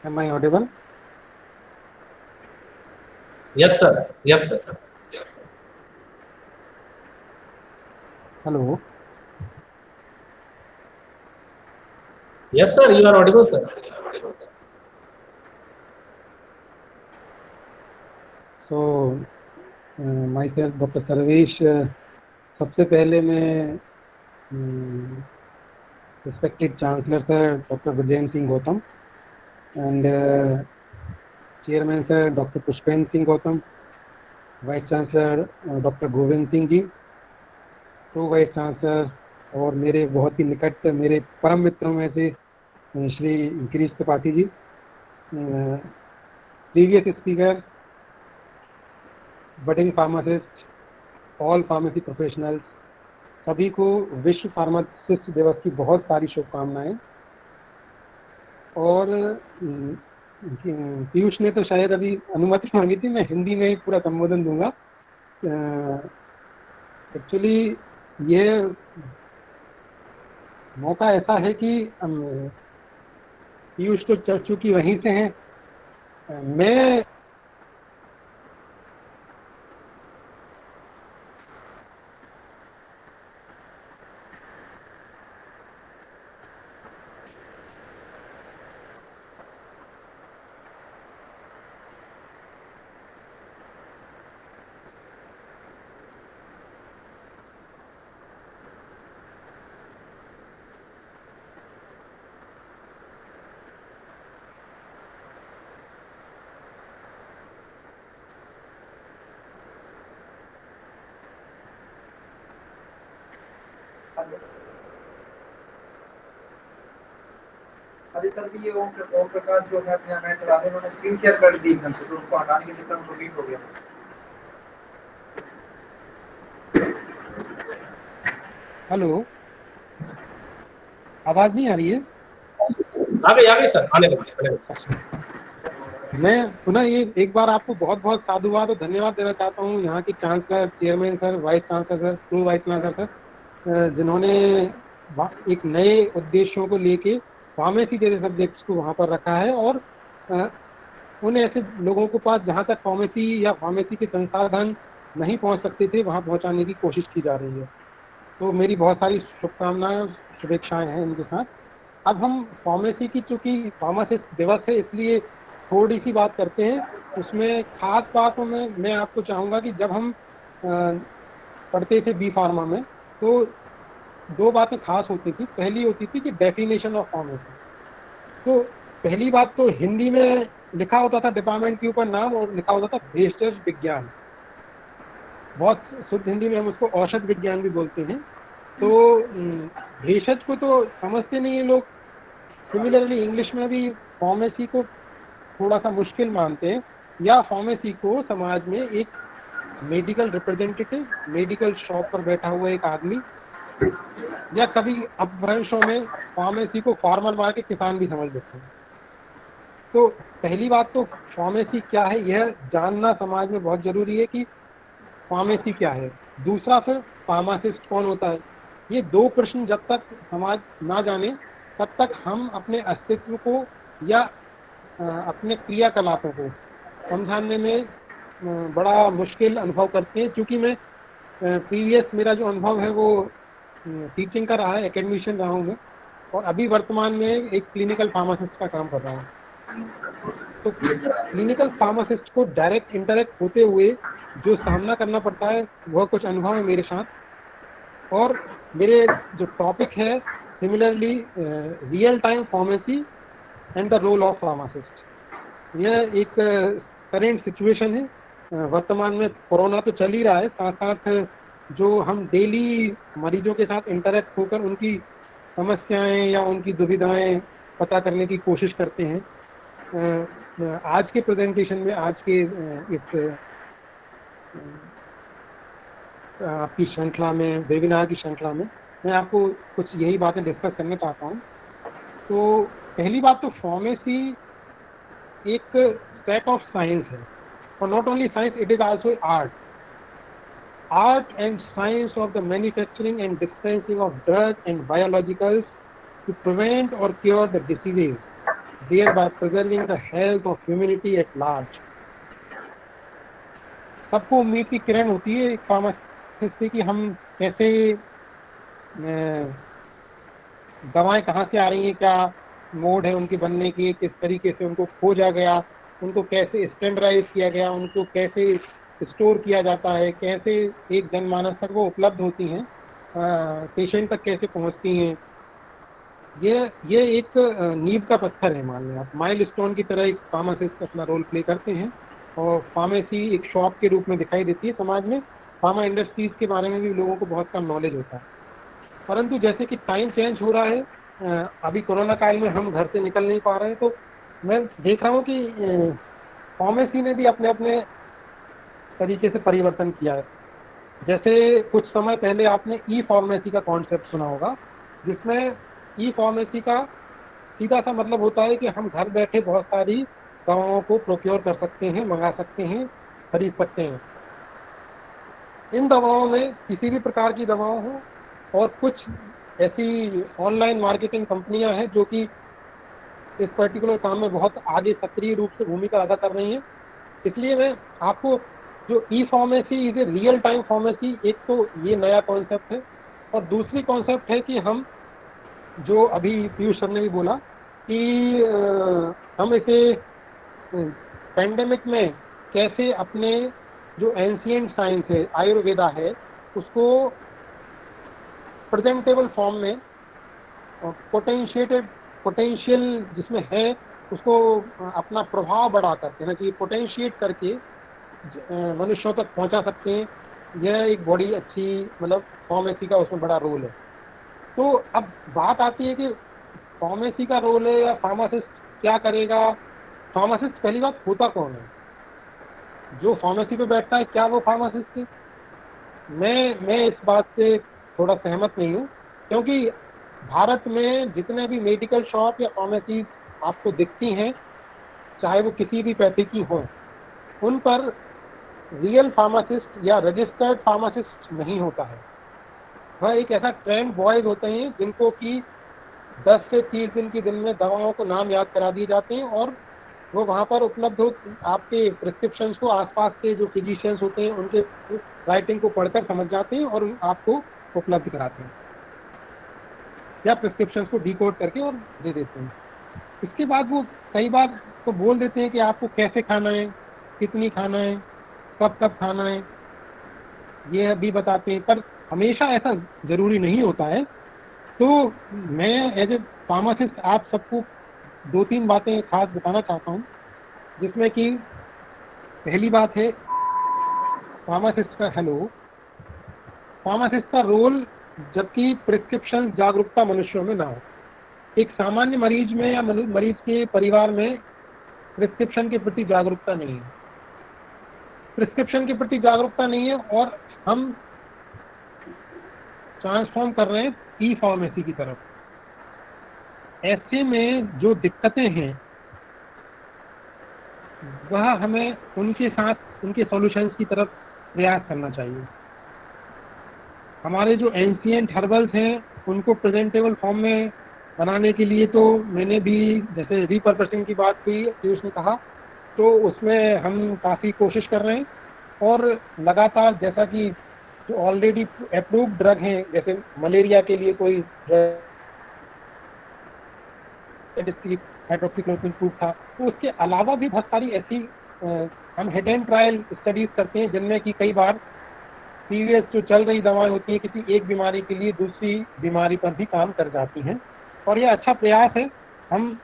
Am I audible? Yes sir, yes sir. Hello. Yes sir, you are audible sir. So, myself, Dr. Sarvesh, सबसे पहले मैं respected Chancellor Sir Dr. Brajen Singh Gautam and Chairman Sir Dr. Pushpen Singh Gautam, Vice Chancellor Dr. Govind Singh जी, तो vice chancellor और मेरे बहुत ही निकट मेरे परम मित्रों में से Shri Girish Tripathi ji, previous speaker, budding pharmacist, all pharmacy professionals, सभी को विश्व फार्मासिस्ट दिवस की बहुत सारी शुभकामनाएं। और पीयूष ने तो शायद अभी अनुमति मांगी थी, मैं हिंदी में पूरा संबोधन दूंगा। एक्चुअली ये मौका ऐसा है कि पीयूष तो चूंकि वहीं से हैं, मैं अरे सर भी ये ओम प्रकाश जो है अपने मैं चला रहे उन्होंने स्क्रीन शेयर कर दी एकदम से, तो उनको हटाने के चक्कर में डिलीट हो गया। हेलो, आवाज नहीं आ रही है? आ गई सर, आने लगी। मैं पुनः ये एक बार आपको बहुत बहुत साधुवाद और धन्यवाद देना चाहता हूँ, यहाँ की chancellor, chairman sir, vice chancellor sir, to vice chancellor sir, जिन्होंने एक नए उद्देश्यों को लेके फार्मेसी जैसे सब्जेक्ट्स को वहाँ पर रखा है और उन ऐसे लोगों के पास जहाँ तक फार्मेसी या फार्मेसी के संसाधन नहीं पहुँच सकते थे वहाँ पहुँचाने की कोशिश की जा रही है। तो मेरी बहुत सारी शुभकामनाएं, शुभेच्छाएं हैं इनके साथ। अब हम फार्मेसी की, चूँकि फार्मासिस्ट दिवस है इसलिए थोड़ी सी बात करते हैं। उसमें खास बातों में मैं आपको चाहूँगा कि जब हम पढ़ते थे बी फार्मा में तो दो बातें खास होती थी। पहली होती थी कि डेफिनेशन ऑफ फार्मेसी। तो पहली बात तो हिंदी में लिखा होता था डिपार्टमेंट के ऊपर नाम और लिखा होता था भेषज विज्ञान। बहुत शुद्ध हिंदी में हम उसको औषध विज्ञान भी बोलते हैं। तो भेषज को तो समझते नहीं है लोग। सिमिलरली इंग्लिश में भी फार्मेसी को थोड़ा सा मुश्किल मानते हैं, या फार्मेसी को समाज में एक मेडिकल रिप्रेजेंटेटिव, मेडिकल शॉप पर बैठा हुआ एक आदमी, या कभी अपभ्रंशों में फार्मेसी को फार्मर मार्केट किसान भी समझ लेते हैं। तो पहली बात तो फार्मेसी क्या है यह जानना समाज में बहुत जरूरी है कि फार्मेसी क्या है। दूसरा फिर फार्मासिस्ट कौन होता है। ये दो प्रश्न जब तक समाज ना जाने तब तक हम अपने अस्तित्व को या अपने क्रियाकलापों को समझाने में बड़ा मुश्किल अनुभव करते हैं। क्योंकि मैं प्रीवियस मेरा जो अनुभव है वो टीचिंग का रहा है, एकेडमिशियन रहा हूँ मैं, और अभी वर्तमान में एक क्लिनिकल फार्मासिस्ट का काम कर रहा हूँ। तो क्लिनिकल फार्मासिस्ट को डायरेक्ट इंटरेक्ट होते हुए जो सामना करना पड़ता है वह कुछ अनुभव है मेरे साथ। और मेरे जो टॉपिक है similarly real time pharmacy and the role of pharmacist. यह एक करेंट सिचुएशन है वर्तमान में कोरोना तो चल ही रहा है, साथ साथ जो हम डेली मरीजों के साथ इंटरेक्ट होकर उनकी समस्याएं या उनकी दुविधाएं पता करने की कोशिश करते हैं, आज के प्रेजेंटेशन में, आज के इस आपकी श्रृंखला में, वेबिनार की श्रृंखला में मैं आपको कुछ यही बातें डिस्कस करना चाहता हूँ। तो पहली बात तो फार्मेसी एक सेट ऑफ साइंस है, और not only science, it is also art and science of the manufacturing and dispensing of drug and biologicals to prevent और cure the diseases, thereby preserving the health of humanity at large। सबको उम्मीद की किरण होती है एक pharmacist से कि हम कैसे दवाएं कहाँ से आ रही हैं, क्या मोड है उनके बनने की, किस तरीके से उनको खोजा गया, उनको कैसे स्टैंडर्डाइज किया गया, उनको कैसे स्टोर किया जाता है, कैसे एक जनमानस तक वो उपलब्ध होती हैं, पेशेंट तक कैसे पहुँचती हैं। ये एक नींव का पत्थर है, मान लें आप, माइलस्टोन की तरह एक फार्मासिस्ट अपना रोल प्ले करते हैं, और फार्मेसी एक शॉप के रूप में दिखाई देती है समाज में। फार्मा इंडस्ट्रीज के बारे में भी लोगों को बहुत कम नॉलेज होता है, परंतु जैसे कि टाइम चेंज हो रहा है, अभी कोरोना काल में हम घर से निकल नहीं पा रहे हैं, तो मैं देख रहा हूँ कि फार्मेसी ने भी अपने अपने तरीके से परिवर्तन किया है। जैसे कुछ समय पहले आपने ई फार्मेसी का कॉन्सेप्ट सुना होगा, जिसमें ई फार्मेसी का सीधा सा मतलब होता है कि हम घर बैठे बहुत सारी दवाओं को प्रोक्योर कर सकते हैं, मंगा सकते हैं, खरीद सकते हैं। इन दवाओं में किसी भी प्रकार की दवाओं हो, और कुछ ऐसी ऑनलाइन मार्केटिंग कंपनियां हैं जो कि इस पर्टिकुलर काम में बहुत आगे सक्रिय रूप से भूमिका अदा कर रही हैं। इसलिए मैं आपको जो ई pharmacy is a real time pharmacy, एक तो ये नया कॉन्सेप्ट है, और दूसरी कॉन्सेप्ट है कि हम जो अभी पीयूष सर ने भी बोला कि हम इसे पैंडेमिक में कैसे अपने जो एंशिएंट साइंस है, आयुर्वेदा है, उसको प्रेजेंटेबल फॉर्म में, पोटेंशियल जिसमें है उसको अपना प्रभाव बढ़ा करके, ना कि पोटेंशिएट करके मनुष्यों तक पहुंचा सकते हैं। यह एक बड़ी अच्छी, मतलब फार्मेसी का उसमें बड़ा रोल है। तो अब बात आती है कि फार्मेसी का रोल है या फार्मासिस्ट क्या करेगा। फार्मासिस्ट पहली बात होता कौन है? जो फार्मेसी पे बैठता है, क्या वो फार्मासिस्ट है? मैं इस बात से थोड़ा सहमत नहीं हूँ, क्योंकि भारत में जितने भी मेडिकल शॉप या फार्मेसी आपको दिखती हैं, चाहे वो किसी भी पैथी की हों, उन पर रियल फार्मासिस्ट या रजिस्टर्ड फार्मासिस्ट नहीं होता है। वह एक ऐसा ट्रेंड बॉयज होते हैं जिनको कि 10 से 30 दिन के दिन में दवाओं को नाम याद करा दिए जाते हैं, और वो वहाँ पर उपलब्ध हो आपके प्रिस्क्रिप्शंस को आसपास के जो फिजिशियंस होते हैं उनके राइटिंग को पढ़कर समझ जाते हैं और आपको उपलब्ध कराते हैं, या प्रिस्क्रिप्शंस को डिकोड करके और दे देते हैं। इसके बाद वो कई बार तो बोल देते हैं कि आपको कैसे खाना है, कितनी खाना है, कब कब खाना है, ये भी बताते हैं, पर हमेशा ऐसा ज़रूरी नहीं होता है। तो मैं एज ए फार्मासिस्ट आप सबको 2-3 बातें खास बताना चाहता हूँ, जिसमें कि पहली बात है फार्मासिस्ट का रोल, जबकि प्रिस्क्रिप्शन जागरूकता मनुष्यों में ना हो। एक सामान्य मरीज में या मरीज के परिवार में प्रिस्क्रिप्शन के प्रति जागरूकता नहीं है, और हम ट्रांसफॉर्म कर रहे हैं ई फार्मेसी की तरफ। ऐसे में जो दिक्कतें हैं वह हमें उनके साथ उनके सॉल्यूशंस की तरफ प्रयास करना चाहिए। हमारे जो एंशिएंट हर्बल्स हैं उनको प्रेजेंटेबल फॉर्म में बनाने के लिए तो मैंने भी, जैसे रीपर्पसिंग की बात हुई, पीयूष ने कहा, तो उसमें हम काफ़ी कोशिश कर रहे हैं, और लगातार जैसा कि जो ऑलरेडी अप्रूव्ड ड्रग हैं, जैसे मलेरिया के लिए कोई हाइड्रोक्सीक्लोरोक्विन प्रूफ था, तो उसके अलावा भी बहुत सारी ऐसी हम हेड एंड ट्रायल स्टडीज करते हैं, जिनमें कि कई बार प्रीवियस जो चल रही दवाएं होती हैं किसी एक बीमारी के लिए दूसरी बीमारी पर भी काम कर जाती हैं, और यह अच्छा प्रयास है। हम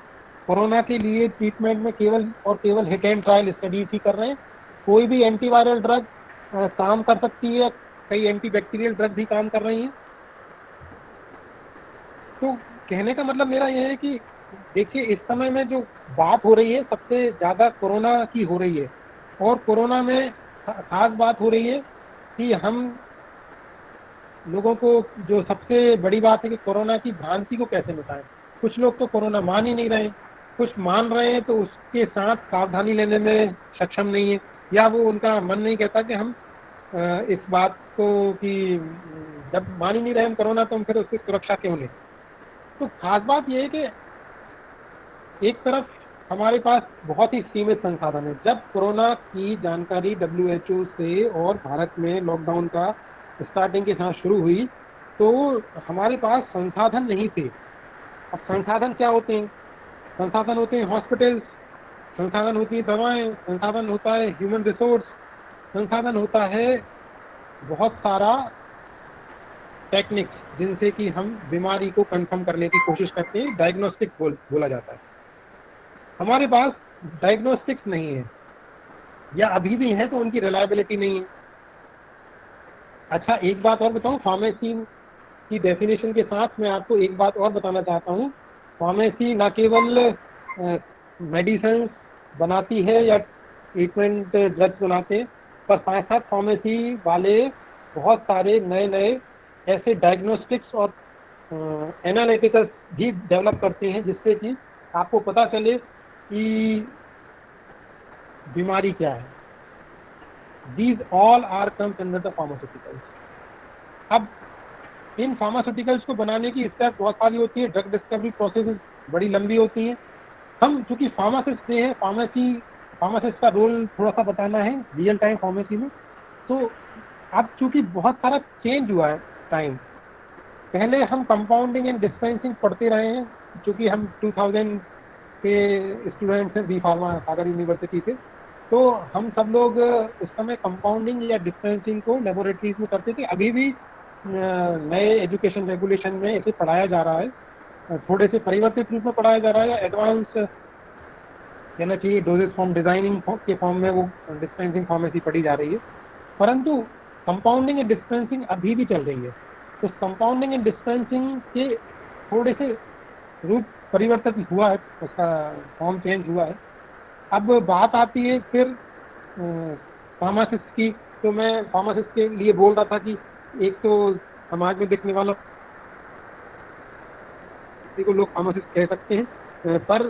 कोरोना के लिए ट्रीटमेंट में केवल हेड एंड ट्रायल स्टडीज ही कर रहे हैं, कोई भी एंटीवायरल ड्रग काम कर सकती है, कई एंटीबैक्टीरियल ड्रग भी काम कर रही हैं। तो कहने का मतलब मेरा ये है कि देखिए, इस समय में जो बात हो रही है सबसे ज़्यादा कोरोना की हो रही है, और कोरोना में खास बात हो रही है कि हम लोगों को जो सबसे बड़ी बात है कि कोरोना की भ्रांति को कैसे मिटाएं। कुछ लोग तो कोरोना मान ही नहीं रहे, कुछ मान रहे हैं तो उसके साथ सावधानी लेने में सक्षम नहीं है, या वो उनका मन नहीं कहता कि हम इस बात को कि जब मान ही नहीं रहे हम कोरोना, तो हम फिर उसकी सुरक्षा क्यों लें। तो खास बात यह है कि एक तरफ हमारे पास बहुत ही सीमित संसाधन है। जब कोरोना की जानकारी WHO से और भारत में लॉकडाउन का स्टार्टिंग के साथ शुरू हुई, तो हमारे पास संसाधन नहीं थे। अब संसाधन क्या होते हैं? संसाधन होते हैं हॉस्पिटल्स, संसाधन होती है दवाएं, संसाधन होता है ह्यूमन रिसोर्स, संसाधन होता है बहुत सारा टेक्निक्स जिनसे कि हम बीमारी को कंफर्म करने की कोशिश करते हैं। डायग्नोस्टिक बोला जाता है। हमारे पास डायग्नोस्टिक्स नहीं है, या अभी भी है तो उनकी रिलायबिलिटी नहीं है। अच्छा, एक बात और बताऊं, फार्मेसी की डेफिनेशन के साथ मैं आपको एक बात और बताना चाहता हूं। फार्मेसी न केवल मेडिसिन बनाती है या ट्रीटमेंट ड्रग्स बनाते हैं, पर साथ साथ फार्मेसी वाले बहुत सारे नए नए ऐसे डायग्नोस्टिक्स और एनालिटिकल्स भी डेवलप करते हैं, जिससे कि आपको पता चले कि बीमारी क्या है। These all are comes under the pharmaceuticals. अब इन फार्मास्यूटिकल्स को बनाने की स्टेप बहुत सारी होती है। ड्रग डिस्कवरी प्रोसेस बड़ी लंबी होती है। हम चूंकि फार्मासिस्ट हैं, फार्मासिस्ट का रोल थोड़ा सा बताना है रियल टाइम फार्मेसी में। तो अब चूंकि बहुत सारा चेंज हुआ है टाइम, पहले हम कंपाउंडिंग एंड डिस्पेंसिंग पढ़ते रहे हैं, चूंकि हम 2000 के स्टूडेंट्स हैं बी फार्मा सागर यूनिवर्सिटी से। तो हम सब लोग उस समय कंपाउंडिंग या डिस्पेंसिंग को लेबोरेटरीज में करते थे। अभी भी नए एजुकेशन रेगुलेशन में इसे पढ़ाया जा रहा है, थोड़े से परिवर्तित रूप में पढ़ाया जा रहा है, या एडवांस कहना चाहिए डोजेज फॉर्म डिजाइनिंग के फॉर्म में वो डिस्पेंसिंग फार्मेसी पढ़ी जा रही है। परंतु कंपाउंडिंग एंड डिस्पेंसिंग अभी भी चल रही है। तो कंपाउंडिंग एंड डिस्पेंसिंग के थोड़े से रूप परिवर्तन हुआ है, उसका फॉर्म चेंज हुआ है। अब बात आती है फिर फार्मासिस्ट की। तो मैं फार्मासिस्ट के लिए बोल रहा था कि एक तो समाज में दिखने वाला को लोग फार्मासिस्ट कह सकते हैं, पर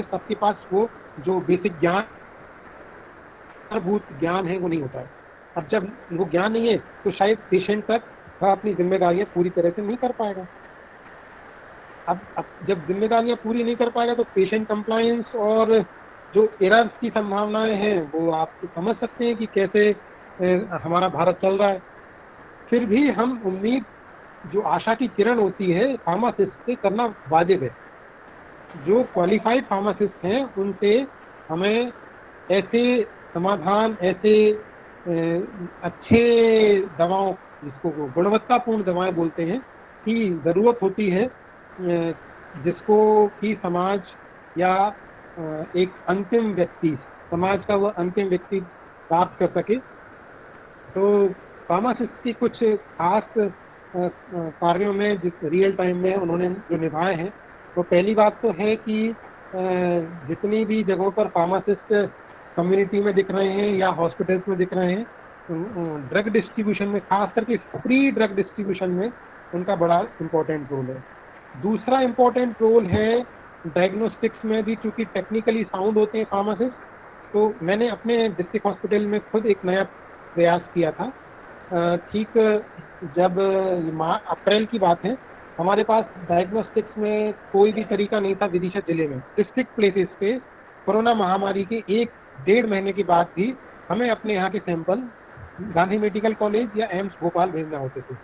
सबके पास वो जो बेसिक ज्ञान, भूत ज्ञान है वो नहीं होता है। अब जब वो ज्ञान नहीं है तो शायद पेशेंट तक वह अपनी जिम्मेदारियां पूरी तरह से नहीं कर पाएगा। अब जब जिम्मेदारियां पूरी नहीं कर पाएगा तो पेशेंट कंप्लायंस और जो एरर्स की संभावनाएं हैं वो आप समझ सकते हैं कि कैसे हमारा भारत चल रहा है। फिर भी हम उम्मीद, जो आशा की किरण होती है, फार्मासिस्ट से करना वाजिब है। जो क्वालिफाइड फार्मासिस्ट हैं उनसे हमें ऐसे समाधान, ऐसे अच्छे दवाओं, जिसको गुणवत्तापूर्ण दवाएं बोलते हैं, की ज़रूरत होती है, जिसको कि समाज या एक अंतिम व्यक्ति, समाज का वह अंतिम व्यक्ति प्राप्त कर सके। तो फार्मासिस्ट की कुछ खास कार्यों में जिस रियल टाइम में उन्होंने जो निभाए हैं, तो पहली बात तो है कि जितनी भी जगहों पर फार्मासिस्ट कम्युनिटी में दिख रहे हैं या हॉस्पिटल्स में दिख रहे हैं, ड्रग डिस्ट्रीब्यूशन में, खास करके फ्री ड्रग डिस्ट्रीब्यूशन में उनका बड़ा इम्पोर्टेंट रोल है। दूसरा इम्पोर्टेंट रोल है डायग्नोस्टिक्स में भी, चूँकि टेक्निकली साउंड होते हैं फार्मासिस्ट। तो मैंने अपने डिस्ट्रिक्ट हॉस्पिटल में खुद एक नया प्रयास किया था। ठीक जब अप्रैल की बात है, हमारे पास डायग्नोस्टिक्स में कोई भी तरीका नहीं था विदिशा जिले में। डिस्ट्रिक्ट प्लेसेस पे कोरोना महामारी के 1-1.5 महीने के बाद भी हमें अपने यहाँ के सैंपल गांधी मेडिकल कॉलेज या एम्स भोपाल भेजना होते थे,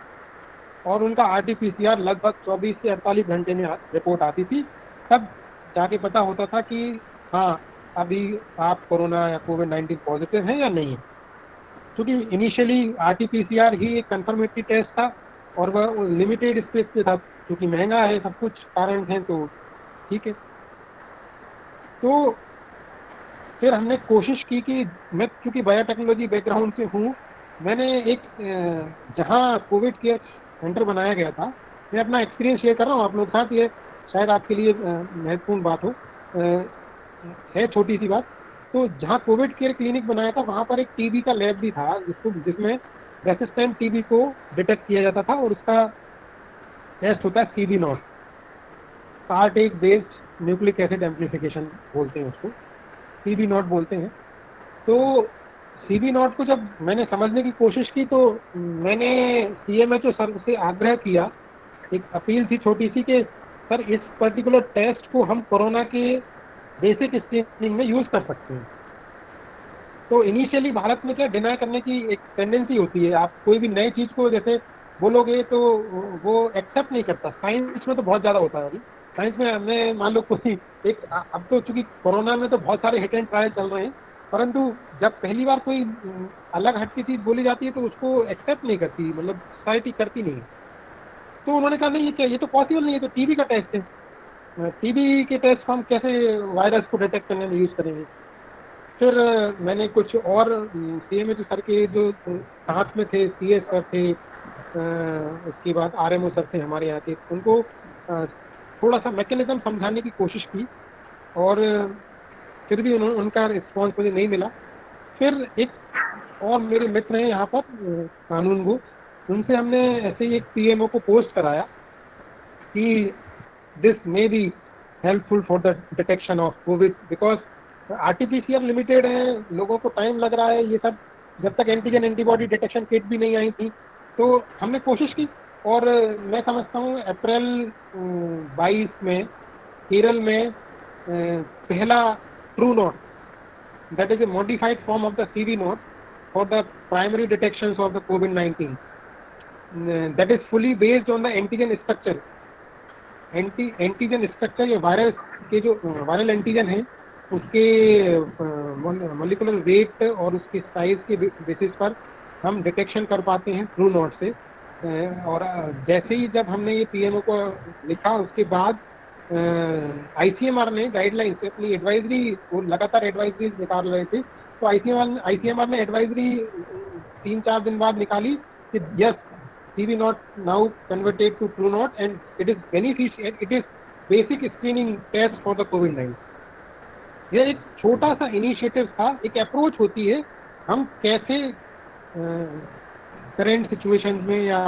और उनका RT-PCR लगभग 24 से 48 घंटे में रिपोर्ट आती थी। तब जाके पता होता था कि हाँ, अभी आप कोरोना या कोविड-19 पॉजिटिव हैं या नहीं है। क्योंकि इनिशियली RT-PCR ही एक कंफर्मेटरी टेस्ट था, और वह लिमिटेड स्पेस पे था, क्योंकि महंगा है, सब कुछ कारण हैं, तो ठीक है। तो फिर हमने कोशिश की कि मैं चूँकि बायोटेक्नोलॉजी बैकग्राउंड से हूँ, मैंने एक जहाँ कोविड केयर सेंटर बनाया गया था, मैं अपना एक्सपीरियंस शेयर कर रहा हूँ आप लोग के साथ, ये शायद आपके लिए महत्वपूर्ण बात हो, है छोटी सी बात। तो जहाँ कोविड केयर क्लिनिक बनाया था वहाँ पर एक टीबी का लैब भी था जिसमें रेसिस्टेंट टीबी को डिटेक्ट किया जाता था, और उसका टेस्ट होता है CB NAAT, cartridge based nucleic acid amplification बोलते हैं उसको, सीबी नॉट बोलते हैं। तो सीबी नॉट को जब मैंने समझने की कोशिश की तो मैंने सीएमएचओ सर से आग्रह किया, एक अपील थी छोटी सी कि सर इस पर्टिकुलर टेस्ट को हम कोरोना के बेसिक स्क्रीनिंग में यूज़ कर सकते हैं। तो इनिशियली भारत में क्या डिनाई करने की एक टेंडेंसी होती है, आप कोई भी नई चीज़ को जैसे बोलोगे तो वो एक्सेप्ट नहीं करता। साइंस में तो बहुत ज़्यादा होता है अभी, साइंस में हमने मान लो कोई एक, अब तो चूंकि कोरोना में तो बहुत सारे हिट एंड ट्रायल चल रहे हैं, परंतु जब पहली बार कोई अलग हट की चीज़ बोली जाती है तो उसको एक्सेप्ट नहीं करती, मतलब सोसाइटी करती नहीं। तो उन्होंने कहा नहीं ये तो पॉसिबल नहीं है, तो टीबी का टेस्ट है, टीबी के टेस्ट को हम कैसे वायरस को डिटेक्ट करने में यूज़ करेंगे। फिर मैंने कुछ और सीएमएचओ सर के जो साथ में थे, सीएस सर थे, उसके बाद आरएमओ सर थे हमारे यहाँ के, उनको थोड़ा सा मैकेनिज्म समझाने की कोशिश की, और फिर भी उनका रिस्पॉन्स मुझे नहीं मिला। फिर एक और मेरे मित्र हैं यहाँ पर कानून गो, उनसे हमने ऐसे ही एक पीएमओ को पोस्ट कराया कि this may be helpful for the detection of Covid, because RTPCR limited है, लोगों को टाइम लग रहा है, ये सब जब तक एंटीजन एंटीबॉडी डिटेक्शन किट भी नहीं आई थी। तो हमने कोशिश की, और मैं समझता हूँ अप्रैल 22 में केरल में पहला true not, that is a modified form of the CV not for the primary detection of the covid, that is fully based on the antigen structure. Antigen structure, ये वायरस के जो वायरल एंटीजन है उसके molecular weight और उसके size के basis पर हम डिटेक्शन कर पाते हैं ट्रू नॉट से। और जैसे ही जब हमने ये पीएमओ को लिखा, उसके बाद आईसीएमआर ने गाइडलाइन से अपनी एडवाइजरी, वो लगातार एडवाइजरी निकाल रहे थे, तो आईसीएमआर ने एडवाइजरी 3-4 दिन बाद निकाली कि yes, CB NAAT now converted to Truenat and it is beneficial, it is basic screening test for the COVID. यह एक छोटा सा इनिशिएटिव था, एक अप्रोच होती है हम कैसे करंट सिचुएशन में या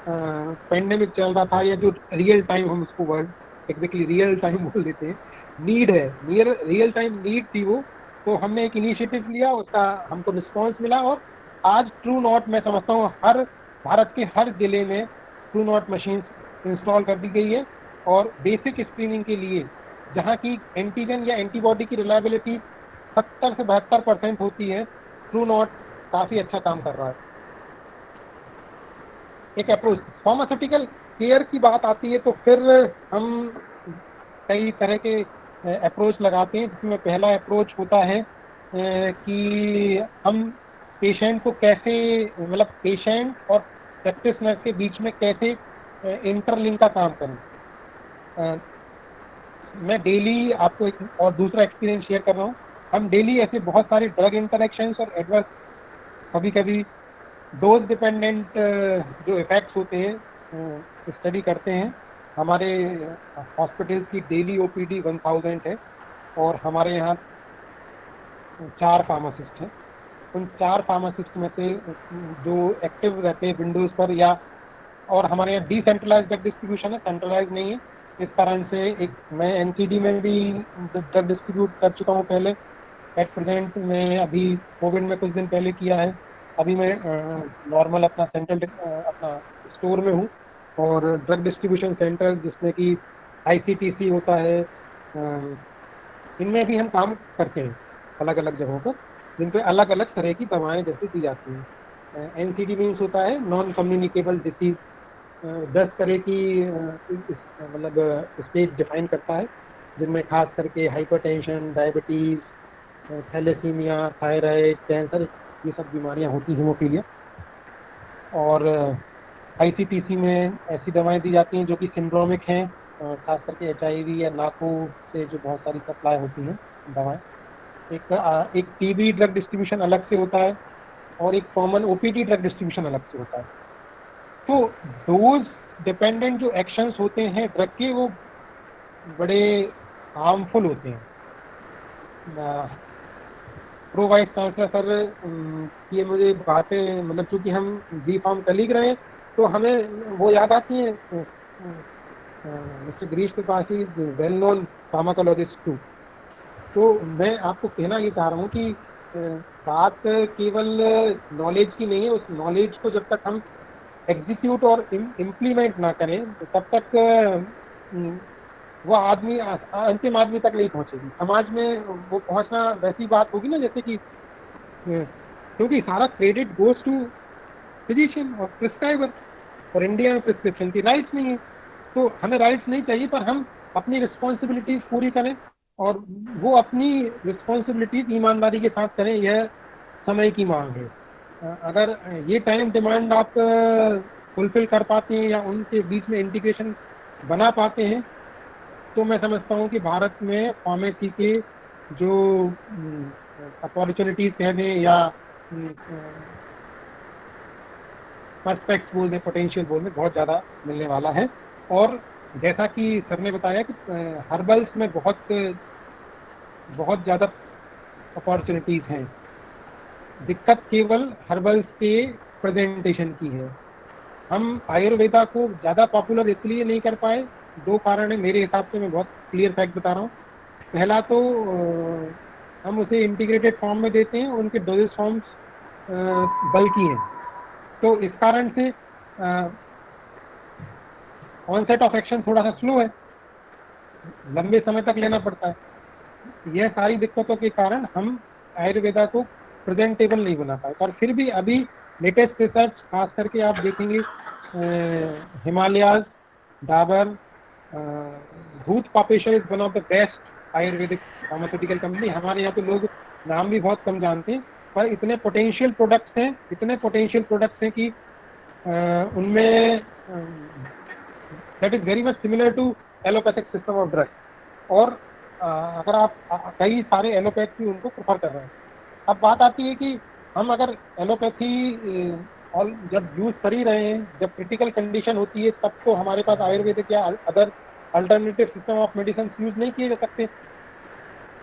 पेंडेमिक चल रहा था, या जो रियल टाइम, हम उसको वर्ड एग्जैक्टली रियल टाइम बोल देते हैं, नीड है, रियल टाइम नीड थी वो। तो हमने एक इनिशिएटिव लिया, उसका हमको रिस्पॉन्स मिला, और आज ट्रू नॉट मैं समझता हूँ हर भारत के हर जिले में ट्रू नॉट मशीन इंस्टॉल कर दी गई है, और बेसिक स्क्रीनिंग के लिए जहाँ की एंटीजन या एंटीबॉडी की रिलायबिलिटी 70 से 72% होती है, ट्रू नॉट काफ़ी अच्छा काम कर रहा है। एक अप्रोच, फार्मास्यूटिकल केयर की बात आती है तो फिर हम कई तरह के अप्रोच लगाते हैं, जिसमें पहला अप्रोच होता है कि हम पेशेंट को कैसे, मतलब पेशेंट और प्रैक्टिस नर्स के बीच में कैसे इंटरलिंक का काम करें। मैं डेली आपको एक और दूसरा एक्सपीरियंस शेयर कर रहा हूँ। हम डेली ऐसे बहुत सारे ड्रग इंटरेक्शंस और एडवर्स, कभी कभी डोज डिपेंडेंट जो इफेक्ट्स होते हैं स्टडी करते हैं। हमारे हॉस्पिटल्स की डेली ओपीडी 1000 है, और हमारे यहाँ 4 फार्मासिस्ट हैं। उन 4 फार्मासिस्ट में से जो एक्टिव रहते हैं विंडोज़ पर, या और हमारे यहाँ डिसेंट्रलाइज ड्रग डिस्ट्रीब्यूशन है, सेंट्रलाइज नहीं है। इस कारण से एक मैं एनसीडी में भी ड्रग डिस्ट्रीब्यूट कर चुका हूँ पहले, एट प्रेजेंट मैं अभी कोविड में कुछ दिन पहले किया है। अभी मैं नॉर्मल अपना सेंट्रल अपना स्टोर में हूँ, और ड्रग डिस्ट्रीब्यूशन सेंटर जिसमें कि आईसीटीसी होता है, इनमें भी हम काम करते हैं अलग अलग जगहों पर, जिन पे अलग अलग तरह की दवाएं जैसे दी जाती हैं। एनसीडी मीन्स होता है नॉन कम्युनिकेबल डिसीज, 10 तरह की मतलब स्टेज डिफाइन करता है, जिनमें खास करके hypertension, diabetes, thalassaemia, thyroid, cancer, ये सब बीमारियां होती हैं, हीमोफीलिया। और आईसीटीसी में ऐसी दवाएं दी जाती हैं जो कि सिंड्रोमिक हैं, खास करके एचआईवी या नाको से जो बहुत सारी सप्लाई होती हैं दवाएं। एक टीबी ड्रग डिस्ट्रीब्यूशन अलग से होता है और एक कॉमन ओपीडी ड्रग डिस्ट्रीब्यूशन अलग से होता है। तो डोज डिपेंडेंट जो एक्शंस होते हैं ड्रग के वो बड़े हार्मफुल होते हैं। प्रो वाइस चांसलर सर ये मुझे बातें मतलब चूँकि हम बी फार्म कलीग रहे तो हमें वो याद आती हैं। Mister Girish Tripathi well known pharmacologist too. तो मैं आपको कहना ये चाह रहा हूँ कि बात केवल नॉलेज की नहीं है, उस नॉलेज को जब तक हम एग्जीक्यूट और इम्प्लीमेंट ना करें तब तक वो आदमी अंतिम आदमी तक नहीं पहुँचेगी। समाज में वो पहुँचना वैसी बात होगी ना जैसे कि क्योंकि सारा क्रेडिट गोज टू फिजिशियन और प्रिस्क्राइबर, और इंडिया में प्रिस्क्रिप्शन की राइट्स नहीं है। तो हमें राइट्स नहीं चाहिए, पर हम अपनी रिस्पॉन्सिबिलिटीज पूरी करें और वो अपनी रिस्पॉन्सिबिलिटीज ईमानदारी के साथ करें, यह समय की मांग है। अगर ये टाइम डिमांड आप फुलफिल कर पाते हैं या उनके बीच में इंटीग्रेशन बना पाते हैं तो मैं समझता हूँ कि भारत में फार्मेसी के जो अपॉर्चुनिटीज़ कह दें या पर्सपेक्ट्स बोल दें, पोटेंशियल बोल दें, बहुत ज़्यादा मिलने वाला है। और जैसा कि सर ने बताया कि हर्बल्स में बहुत ज़्यादा अपॉर्चुनिटीज़ हैं। दिक्कत केवल हर्बल्स के प्रेजेंटेशन की है। हम आयुर्वेदा को ज़्यादा पॉपुलर इसलिए नहीं कर पाए, दो कारण है मेरे हिसाब से। मैं बहुत क्लियर फैक्ट बता रहा हूँ। पहला तो हम उसे इंटीग्रेटेड फॉर्म में देते हैं, उनके डोजेज फॉर्म्स बल्कि हैं, तो इस कारण से ऑनसेट ऑफ एक्शन थोड़ा सा स्लो है, लंबे समय तक लेना पड़ता है। यह सारी दिक्कतों के कारण हम आयुर्वेदा को प्रेजेंटेबल नहीं बना पाए। पर फिर भी अभी लेटेस्ट रिसर्च खास करके आप देखेंगे Himalayas, Dabur, Bhootpapeshwar is one of the best Ayurvedic pharmaceutical company. हमारे यहाँ तो लोग नाम भी बहुत कम जानते हैं, पर इतने पोटेंशियल प्रोडक्ट्स हैं कि उनमें that is very much similar to allopathic system of drug. और अगर आप कई सारे एलोपैथी उनको प्रेफर कर रहे हैं। अब बात आती है कि हम अगर एलोपैथी और जब यूज़ कर ही रहे हैं, जब क्रिटिकल कंडीशन होती है तब तो हमारे पास आयुर्वेदिक या other alternative system of medicine use नहीं किए जा सकते।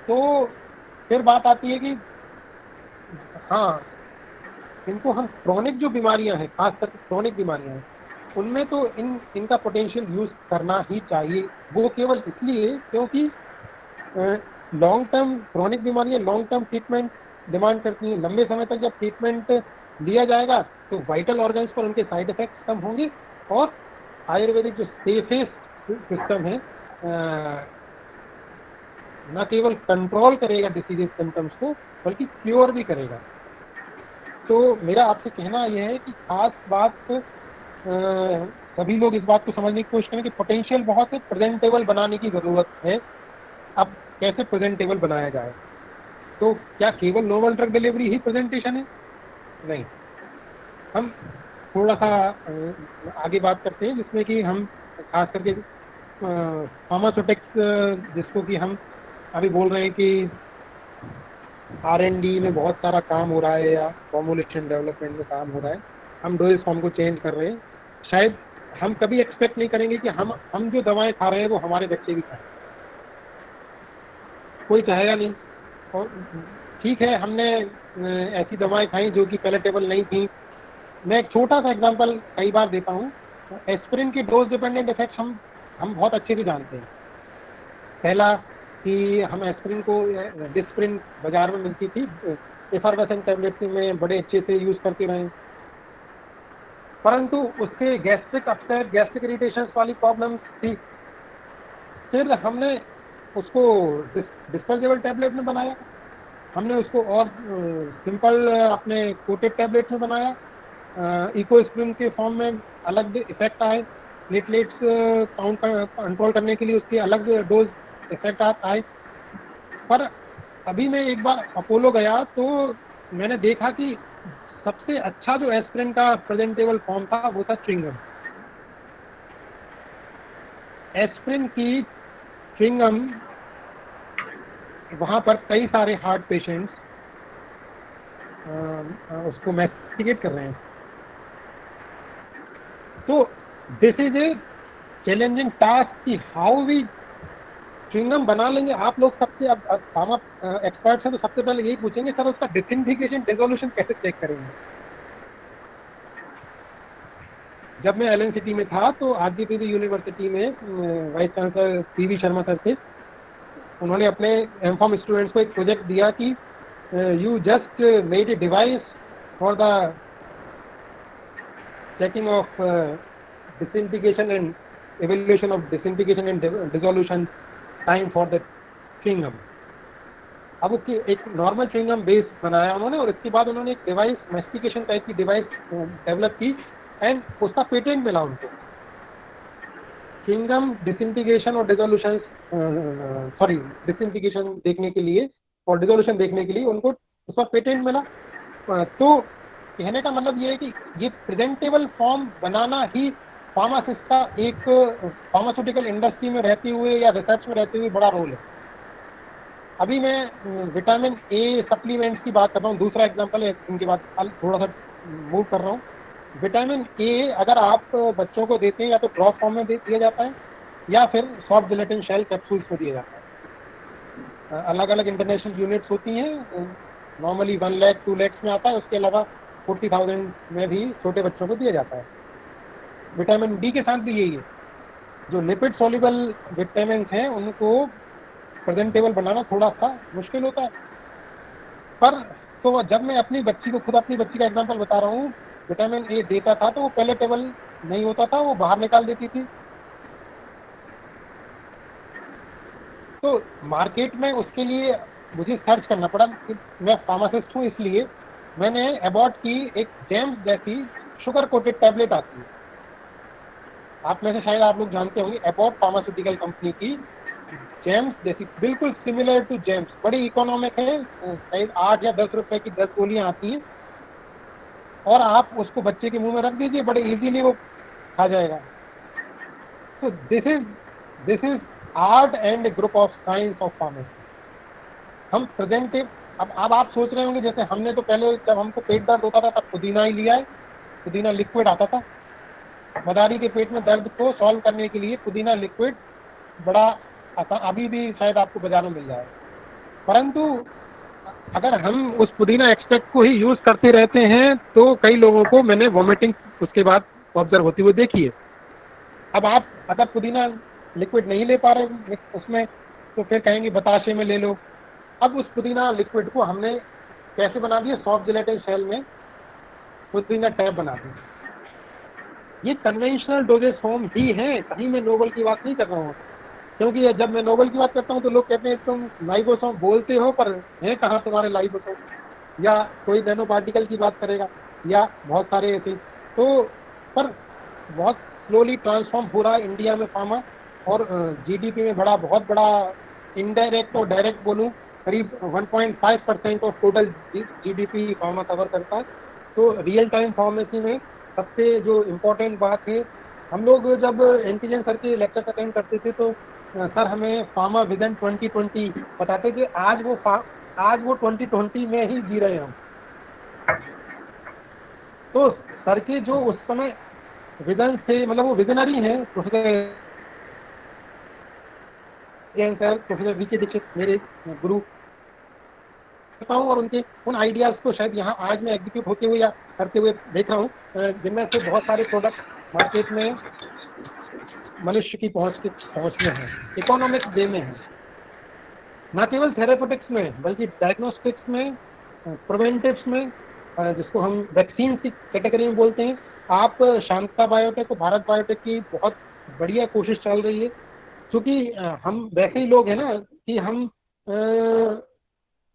तो फिर बात आती है कि हाँ, इनको हम क्रोनिक जो बीमारियां हैं, खास करके क्रोनिक बीमारियां हैं, उनमें तो इनका पोटेंशियल यूज़ करना ही चाहिए। वो केवल इसलिए क्योंकि लॉन्ग टर्म क्रोनिक बीमारियां लॉन्ग टर्म ट्रीटमेंट डिमांड करती हैं। लंबे समय तक जब ट्रीटमेंट लिया जाएगा तो वाइटल ऑर्गन्स पर उनके साइड इफेक्ट्स कम होंगे और आयुर्वेदिक जो सेफेस्ट सिस्टम है न केवल कंट्रोल करेगा डिसीजेस सिम्टम्स को, बल्कि क्योर भी करेगा। तो मेरा आपसे कहना यह है कि खास बात सभी लोग इस बात को समझने की कोशिश करें कि पोटेंशियल बहुत है, प्रेजेंटेबल बनाने की ज़रूरत है। अब कैसे प्रेजेंटेबल बनाया जाए? तो क्या केवल नोवल ड्रग डिलीवरी ही प्रेजेंटेशन है? नहीं, हम थोड़ा सा आगे बात करते हैं जिसमें कि हम खास करके फार्मास्यूटिक्स, जिसको कि हम अभी बोल रहे हैं कि R&D में बहुत सारा काम हो रहा है या फॉर्मुलेशन डेवलपमेंट में काम हो रहा है, हम डोजेज फॉर्म को चेंज कर रहे हैं। शायद हम कभी एक्सपेक्ट नहीं करेंगे कि हम जो दवाएं खा रहे हैं वो हमारे बच्चे भी खाएं, कोई चाहेगा नहीं। और ठीक है, हमने ऐसी दवाएं खाई जो कि पैलेटेबल नहीं थी। मैं एक छोटा सा एग्जांपल कई बार देता हूँ। एस्पिरिन के डोज डिपेंडेंट इफेक्ट्स हम बहुत अच्छे से जानते हैं। पहला कि हम एस्पिरिन को डिस्प्रिन बाजार में मिलती थी, एफर्वेसेंट टैबलेट में बड़े अच्छे से यूज़ करते रहे, परंतु उससे गैस्ट्रिक अपसेट, गैस्ट्रिक इरिटेशंस वाली प्रॉब्लम्स थी। फिर हमने उसको डिस्पोजेबल टैबलेट में बनाया, हमने उसको और सिंपल अपने कोटेड टैबलेट में बनाया, इकोस्प्रिन के फॉर्म में अलग इफेक्ट आए, प्लेटलेट्स काउंट कंट्रोल करने के लिए उसके अलग डोज इफेक्ट आए। पर अभी मैं एक बार अपोलो गया तो मैंने देखा कि सबसे अच्छा जो एस्पिरिन का प्रेजेंटेबल फॉर्म था वो था च्युइंगम। एस्पिरिन की च्युइंगम वहाँ पर कई सारे हार्ट पेशेंट्स उसको मैस्टिकेट कर रहे हैं। तो this is a challenging task कि हाउ वी च्युइंगम बना लेंगे। आप लोग सबसे, अब फार्मा एक्सपर्ट्स हैं तो सबसे पहले यही पूछेंगे सर उसका डिसइंटीग्रेशन डिसोल्यूशन कैसे चेक करेंगे। जब मैं एलएनसीटी में था तो आदित्य यूनिवर्सिटी में vice chancellor PV Sharma sir थे, उन्होंने अपने एमफॉर्म स्टूडेंट्स को एक प्रोजेक्ट दिया कि you just made a device for the checking of disintegration and evaluation of disintegration and dissolution time for the chewing gum। अब उसकी एक नॉर्मल च्युइंग गम बेस बनाया उन्होंने और इसके बाद उन्होंने एक डिवाइस मैस्टिकेशन टाइप की डिवाइस डेवलप की एंड उसका पेटेंट मिला उनको। च्युइंग गम डिसइंटीग्रेशन और डिसोल्यूशन डिसइंटीग्रेशन देखने के लिए और डिसोल्यूशन देखने के लिए उनको उसका पेटेंट मिला। तो कहने का मतलब ये है कि ये प्रेजेंटेबल फॉर्म बनाना ही फार्मासिस्ट का एक फार्मास्यूटिकल इंडस्ट्री में रहते हुए या रिसर्च में रहते हुए बड़ा रोल है। अभी मैं विटामिन ए सप्लीमेंट्स की बात कर रहा हूँ, दूसरा एग्जांपल है, इनके बाद थोड़ा सा मूव कर रहा हूँ। विटामिन ए अगर आप बच्चों को देते हैं या तो ड्रॉप फॉर्म में दिया जाता है या फिर सॉफ्ट जिलेटिन शेल कैप्सूल्स में दिया जाता है। अलग अलग इंटरनेशनल यूनिट्स होती हैं, नॉर्मली 1 लाख 2 लाख में आता है, उसके अलावा 40,000 में भी छोटे बच्चों को दिया जाता है। विटामिन डी के साथ भी यही है, जो लिपिड सॉल्युबल विटामिन हैं उनको प्रेजेंटेबल बनाना थोड़ा सा मुश्किल होता है। पर तो जब मैं अपनी बच्ची को, खुद अपनी बच्ची का एग्जांपल बता रहा हूँ, विटामिन ए देता था तो वो पैलेटेबल नहीं होता था, वो बाहर निकाल देती थी। तो मार्केट में उसके लिए मुझे सर्च करना पड़ा। मैं फार्मासिस्ट हूँ इसलिए मैंने एबॉट की एक जेम्स जैसी शुगर कोटेड टैबलेट आती है, आप में से शायद आप लोग जानते होंगे, एबॉट फार्मास्यूटिकल कंपनी की जेम्स जैसी, बिल्कुल सिमिलर टू जेम्स, बड़ी इकोनॉमिक है, शायद 8 या 10 रुपए की 10 गोलियां आती हैं और आप उसको बच्चे के मुंह में रख दीजिए, बड़े इजीली वो खा जाएगा। तो this is art and group of science of pharmacy. हम प्रेजेंटिव, अब आप सोच रहे होंगे जैसे हमने तो पहले जब हमको पेट दर्द होता था तब पुदीना ही लिया है, पुदीना लिक्विड आता था। मदारी के पेट में दर्द को सॉल्व करने के लिए पुदीना लिक्विड बड़ा आसान, अभी भी शायद आपको बाजार में मिल जाए। परंतु अगर हम उस पुदीना एक्सट्रैक्ट को ही यूज करते रहते हैं तो कई लोगों को मैंने वॉमिटिंग उसके बाद ऑब्जर्व होती हुई देखी है। अब आप अगर पुदीना लिक्विड नहीं ले पा रहे उसमें तो फिर कहेंगे बताशे में ले लो। अब उस पुदीना लिक्विड को हमने कैसे बना दिया, सॉफ्ट जिलेटिन शेल में पुदीना टैब बना दी। ये कन्वेंशनल डोजेज फॉर्म ही है, कहीं मैं नोबल की बात नहीं कर रहा हूँ, क्योंकि जब मैं नोबल की बात करता हूँ तो लोग कहते हैं तुम लाइबोसोम बोलते हो पर है कहाँ तुम्हारे लाइबोसोम, या कोई नैनो पार्टिकल की बात करेगा या बहुत सारे ऐसे। तो पर बहुत स्लोली ट्रांसफॉर्म हो रहा है इंडिया में फार्मा, और जीडीपी में बहुत बड़ा इनडायरेक्ट और डायरेक्ट बोलूँ करीब 1.5% of total GDP pharma cover करता है। तो रियल टाइम फार्मेसी में सबसे जो इम्पोर्टेंट बात है, हम लोग जब एंटीजन सर के लेक्चर अटेंड करते थे तो सर हमें फार्मा विजन 2020 बताते थे। आज वो 2020 में ही जी रहे हैं हम। तो सर के जो उस समय विजन थे, मतलब वो विजनरी हैं, प्रोफेसर सर, प्रोफेसर वी के दीक्षित मेरे गुरु हूँ, और उनके उन आइडियाज़ को शायद यहाँ आज मैं एग्जीक्यूट होते हुए या करते हुए देख रहा हूँ, जिनमें से बहुत सारे प्रोडक्ट मार्केट में मनुष्य की पहुँच में है, इकोनॉमिक वे में है, न केवल थेरेपेटिक्स में बल्कि डायग्नोस्टिक्स में, प्रिवेंटिव्स में, जिसको हम वैक्सीन की कैटेगरी में बोलते हैं। आप शांता बायोटेक और भारत बायोटेक की बहुत बढ़िया कोशिश चल रही है, क्योंकि हम वैसे ही लोग हैं ना कि हम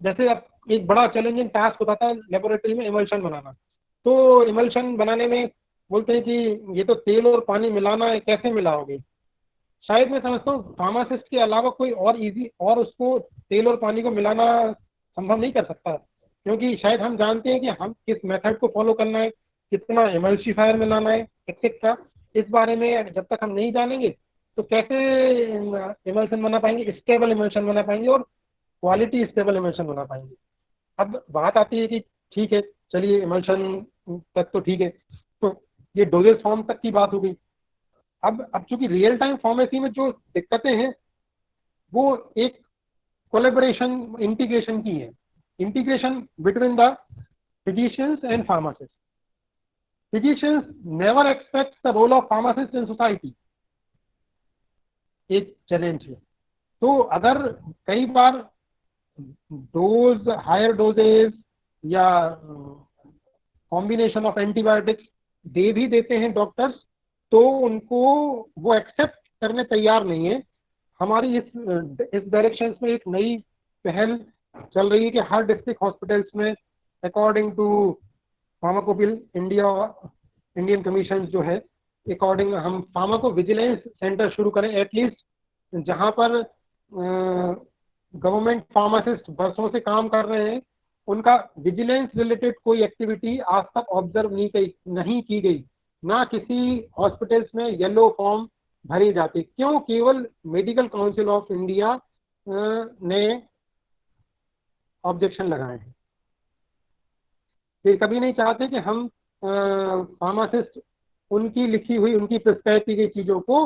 जैसे अब एक बड़ा चैलेंजिंग टास्क होता था लेबोरेटरी में इमल्शन बनाना, तो इमल्शन बनाने में बोलते हैं कि ये तो तेल और पानी मिलाना है, कैसे मिलाओगे। शायद मैं समझता हूँ फार्मासिस्ट के अलावा कोई और इजी और उसको तेल और पानी को मिलाना संभव नहीं कर सकता, क्योंकि शायद हम जानते हैं कि हम किस मेथड को फॉलो करना है, कितना इमल्सिफायर मिलाना है एक्सेट्रा। इस बारे में जब तक हम नहीं जानेंगे तो कैसे इमल्शन बना पाएंगे, स्टेबल इमल्शन बना पाएंगे और क्वालिटी स्टेबल इमल्शन बना पाएंगे। अब बात आती है कि ठीक है, चलिए इमल्शन तक तो ठीक है, तो ये डोजेज फॉर्म तक की बात हो गई। अब चूंकि रियल टाइम फार्मेसी में जो दिक्कतें हैं वो एक कोलेबोरेशन, इंटीग्रेशन की है, integration between the physicians and pharmacists. Physicians never expect the role of pharmacist in society. एक चैलेंज है। तो अगर कई बार डोज, हायर डोजेज या कॉम्बिनेशन ऑफ एंटीबायोटिक्स दे भी देते हैं डॉक्टर्स, तो उनको वो एक्सेप्ट करने तैयार नहीं है। हमारी इस डायरेक्शन में एक नई पहल चल रही है कि हर डिस्ट्रिक्ट हॉस्पिटल्स में अकॉर्डिंग टू फार्माकोपिल इंडियन कमीशन जो है, अकॉर्डिंग हम फार्माको विजिलेंस सेंटर शुरू करें, एटलीस्ट जहां पर गवर्नमेंट फार्मासिस्ट बरसों से काम कर रहे हैं, उनका विजिलेंस रिलेटेड कोई एक्टिविटी आज तक ऑब्जर्व नहीं की गई। ना किसी हॉस्पिटल्स में येलो फॉर्म भरी जाती। क्यों? केवल मेडिकल काउंसिल ऑफ इंडिया ने ऑब्जेक्शन लगाए हैं। ये कभी नहीं चाहते कि हम फार्मासिस्ट उनकी लिखी हुई, उनकी प्रिस्क्राइब की गई चीजों को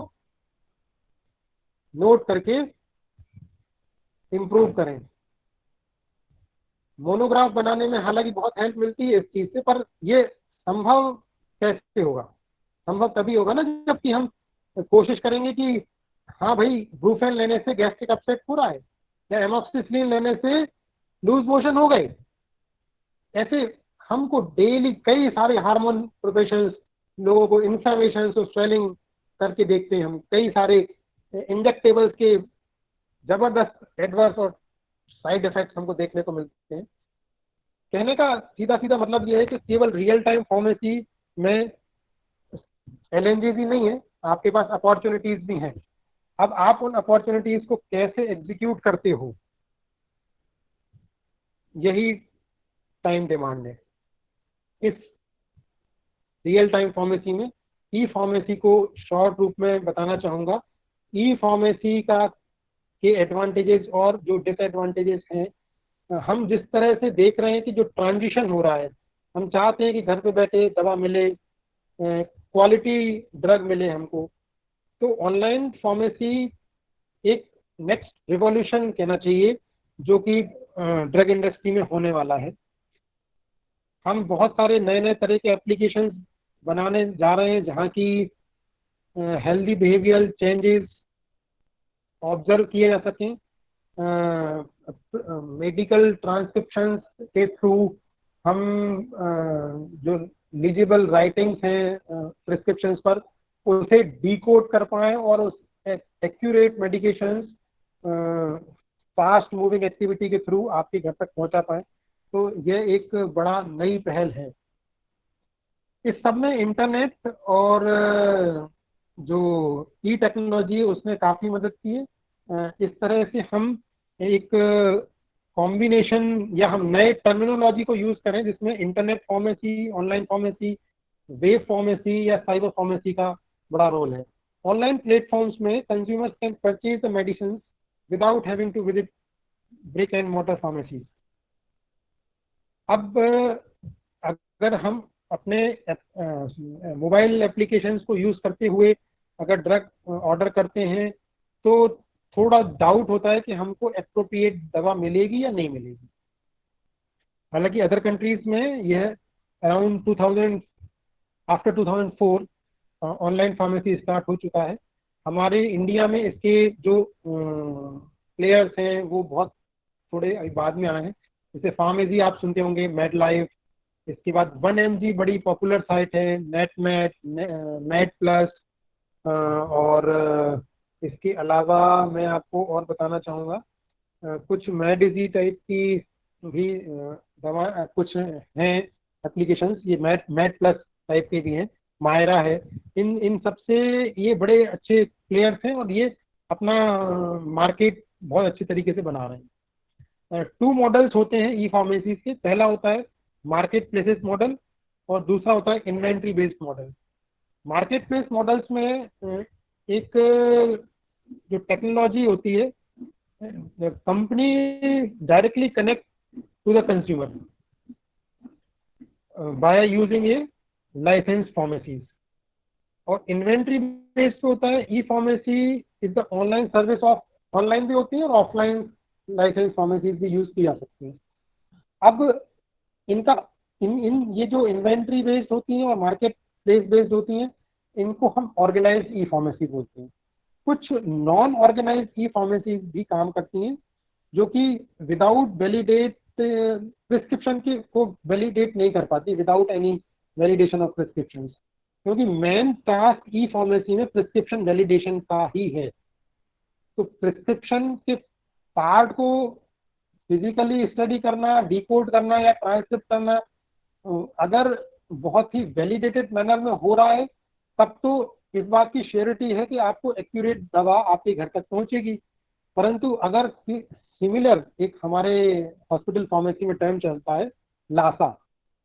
नोट करके इम्प्रूव करें। मोनोग्राफ बनाने में हालांकि बहुत हेल्प मिलती है इस चीज से, पर ये संभव कैसे होगा? संभव तभी होगा ना जबकि हम कोशिश करेंगे कि हाँ भाई, ब्रूफेन लेने से गैस्ट्रिक अपसेट हो रहा है या एमॉक्सिसिलिन लेने से लूज मोशन हो गए। ऐसे हमको डेली कई सारे हार्मोन प्रोफेशंस लोगों को इन्फ्लेमेशन और स्वेलिंग करके देखते हैं। हम कई सारे इंजेक्टेबल्स के जबरदस्त एडवर्स और साइड इफेक्ट्स हमको देखने को मिलते हैं। कहने का सीधा सीधा मतलब यह है कि केवल रियल टाइम फार्मेसी में एलएनजीज ही नहीं है, आपके पास अपॉर्चुनिटीज भी हैं। अब आप उन अपॉर्चुनिटीज को कैसे एग्जीक्यूट करते हो, यही टाइम डिमांड है। इस रियल टाइम फार्मेसी में ई फार्मेसी को शॉर्ट रूप में बताना चाहूँगा। ई फार्मेसी का के एडवांटेजेस और जो डिसएडवांटेजेस हैं, हम जिस तरह से देख रहे हैं कि जो ट्रांजिशन हो रहा है, हम चाहते हैं कि घर पे बैठे दवा मिले, क्वालिटी ड्रग मिले हमको, तो ऑनलाइन फार्मेसी एक नेक्स्ट रिवॉल्यूशन कहना चाहिए जो कि ड्रग इंडस्ट्री में होने वाला है। हम बहुत सारे नए नए तरह के एप्लीकेशंस बनाने जा रहे हैं जहाँ की हेल्दी बिहेवियरल चेंजेस ऑब्जर्व किए जा सकें। मेडिकल ट्रांसक्रिप्शंस के थ्रू हम जो लीजिबल राइटिंग्स हैं प्रिस्क्रिप्शंस पर, उसे डिकोड कर पाएँ और उस accurate medications fast moving activity के थ्रू आपके घर तक पहुंचा पाएँ। तो यह एक बड़ा नई पहल है। इस सब में इंटरनेट और जो ई टेक्नोलॉजी उसने काफ़ी मदद की है। इस तरह से हम एक कॉम्बिनेशन या हम नए टर्मिनोलॉजी को यूज़ करें जिसमें internet pharmacy, online pharmacy, web pharmacy या साइबर फार्मेसी का बड़ा रोल है। ऑनलाइन प्लेटफॉर्म्स में consumers can purchase the medicine without having to visit brick and mortar pharmacy. अब अगर हम अपने मोबाइल एप्लीकेशंस को यूज़ करते हुए अगर ड्रग ऑर्डर करते हैं तो थोड़ा डाउट होता है कि हमको एप्रोप्रिएट दवा मिलेगी या नहीं मिलेगी। हालांकि अदर कंट्रीज में यह around 2000 after 2004 online pharmacy start हो चुका है। हमारे इंडिया में इसके जो प्लेयर्स हैं वो बहुत थोड़े बाद में आए हैं। जैसे फार्मेसी आप सुनते होंगे, मेडलाइफ, इसके बाद 1mg बड़ी पॉपुलर साइट है, नेटमेट, मेड प्लस, और इसके अलावा मैं आपको और बताना चाहूँगा कुछ मेडिजी टाइप की भी दवा कुछ हैं एप्लीकेशंस, ये मेड प्लस टाइप के भी हैं, मायरा है। इन सबसे ये बड़े अच्छे प्लेयर्स हैं और ये अपना मार्केट बहुत अच्छे तरीके से बना रहे हैं। 2 मॉडल्स होते हैं ई फार्मेसी के। पहला होता है मार्केट प्लेसेस मॉडल और दूसरा होता है inventory based model. Market place models में एक जो टेक्नोलॉजी होती है the company directly connect to the consumer by using a licensed pharmacies. और इन्वेंट्री बेस्ड होता है ई pharmacy is the online service of, online भी होती है और ऑफलाइन लाइसेंस फार्मेसीज भी यूज की जा सकती है। अब इनका इन ये जो इन्वेंट्री बेस्ड होती है और मार्केट प्लेस बेस्ड होती हैं, इनको हम ऑर्गेनाइज्ड ई फार्मेसी बोलते हैं। कुछ नॉन ऑर्गेनाइज्ड ई फार्मेसी भी काम करती हैं जो कि विदाउट वैलिडेट प्रिस्क्रिप्शन की को वैलिडेट नहीं कर पाती, without any validation of prescription, क्योंकि मेन टास्क ई फार्मेसी में प्रिस्क्रिप्शन वैलिडेशन का ही है। तो प्रिस्क्रिप्शन के पार्ट को फिजिकली स्टडी करना, डिकोड करना या ट्रांसक्रिप्ट करना अगर बहुत ही वैलिडेटेड मैनर में हो रहा है, तब तो इस बात की श्योरिटी है कि आपको एक्यूरेट दवा आपके घर तक पहुंचेगी। परंतु अगर सिमिलर, एक हमारे हॉस्पिटल फार्मेसी में टर्म चलता है LASA,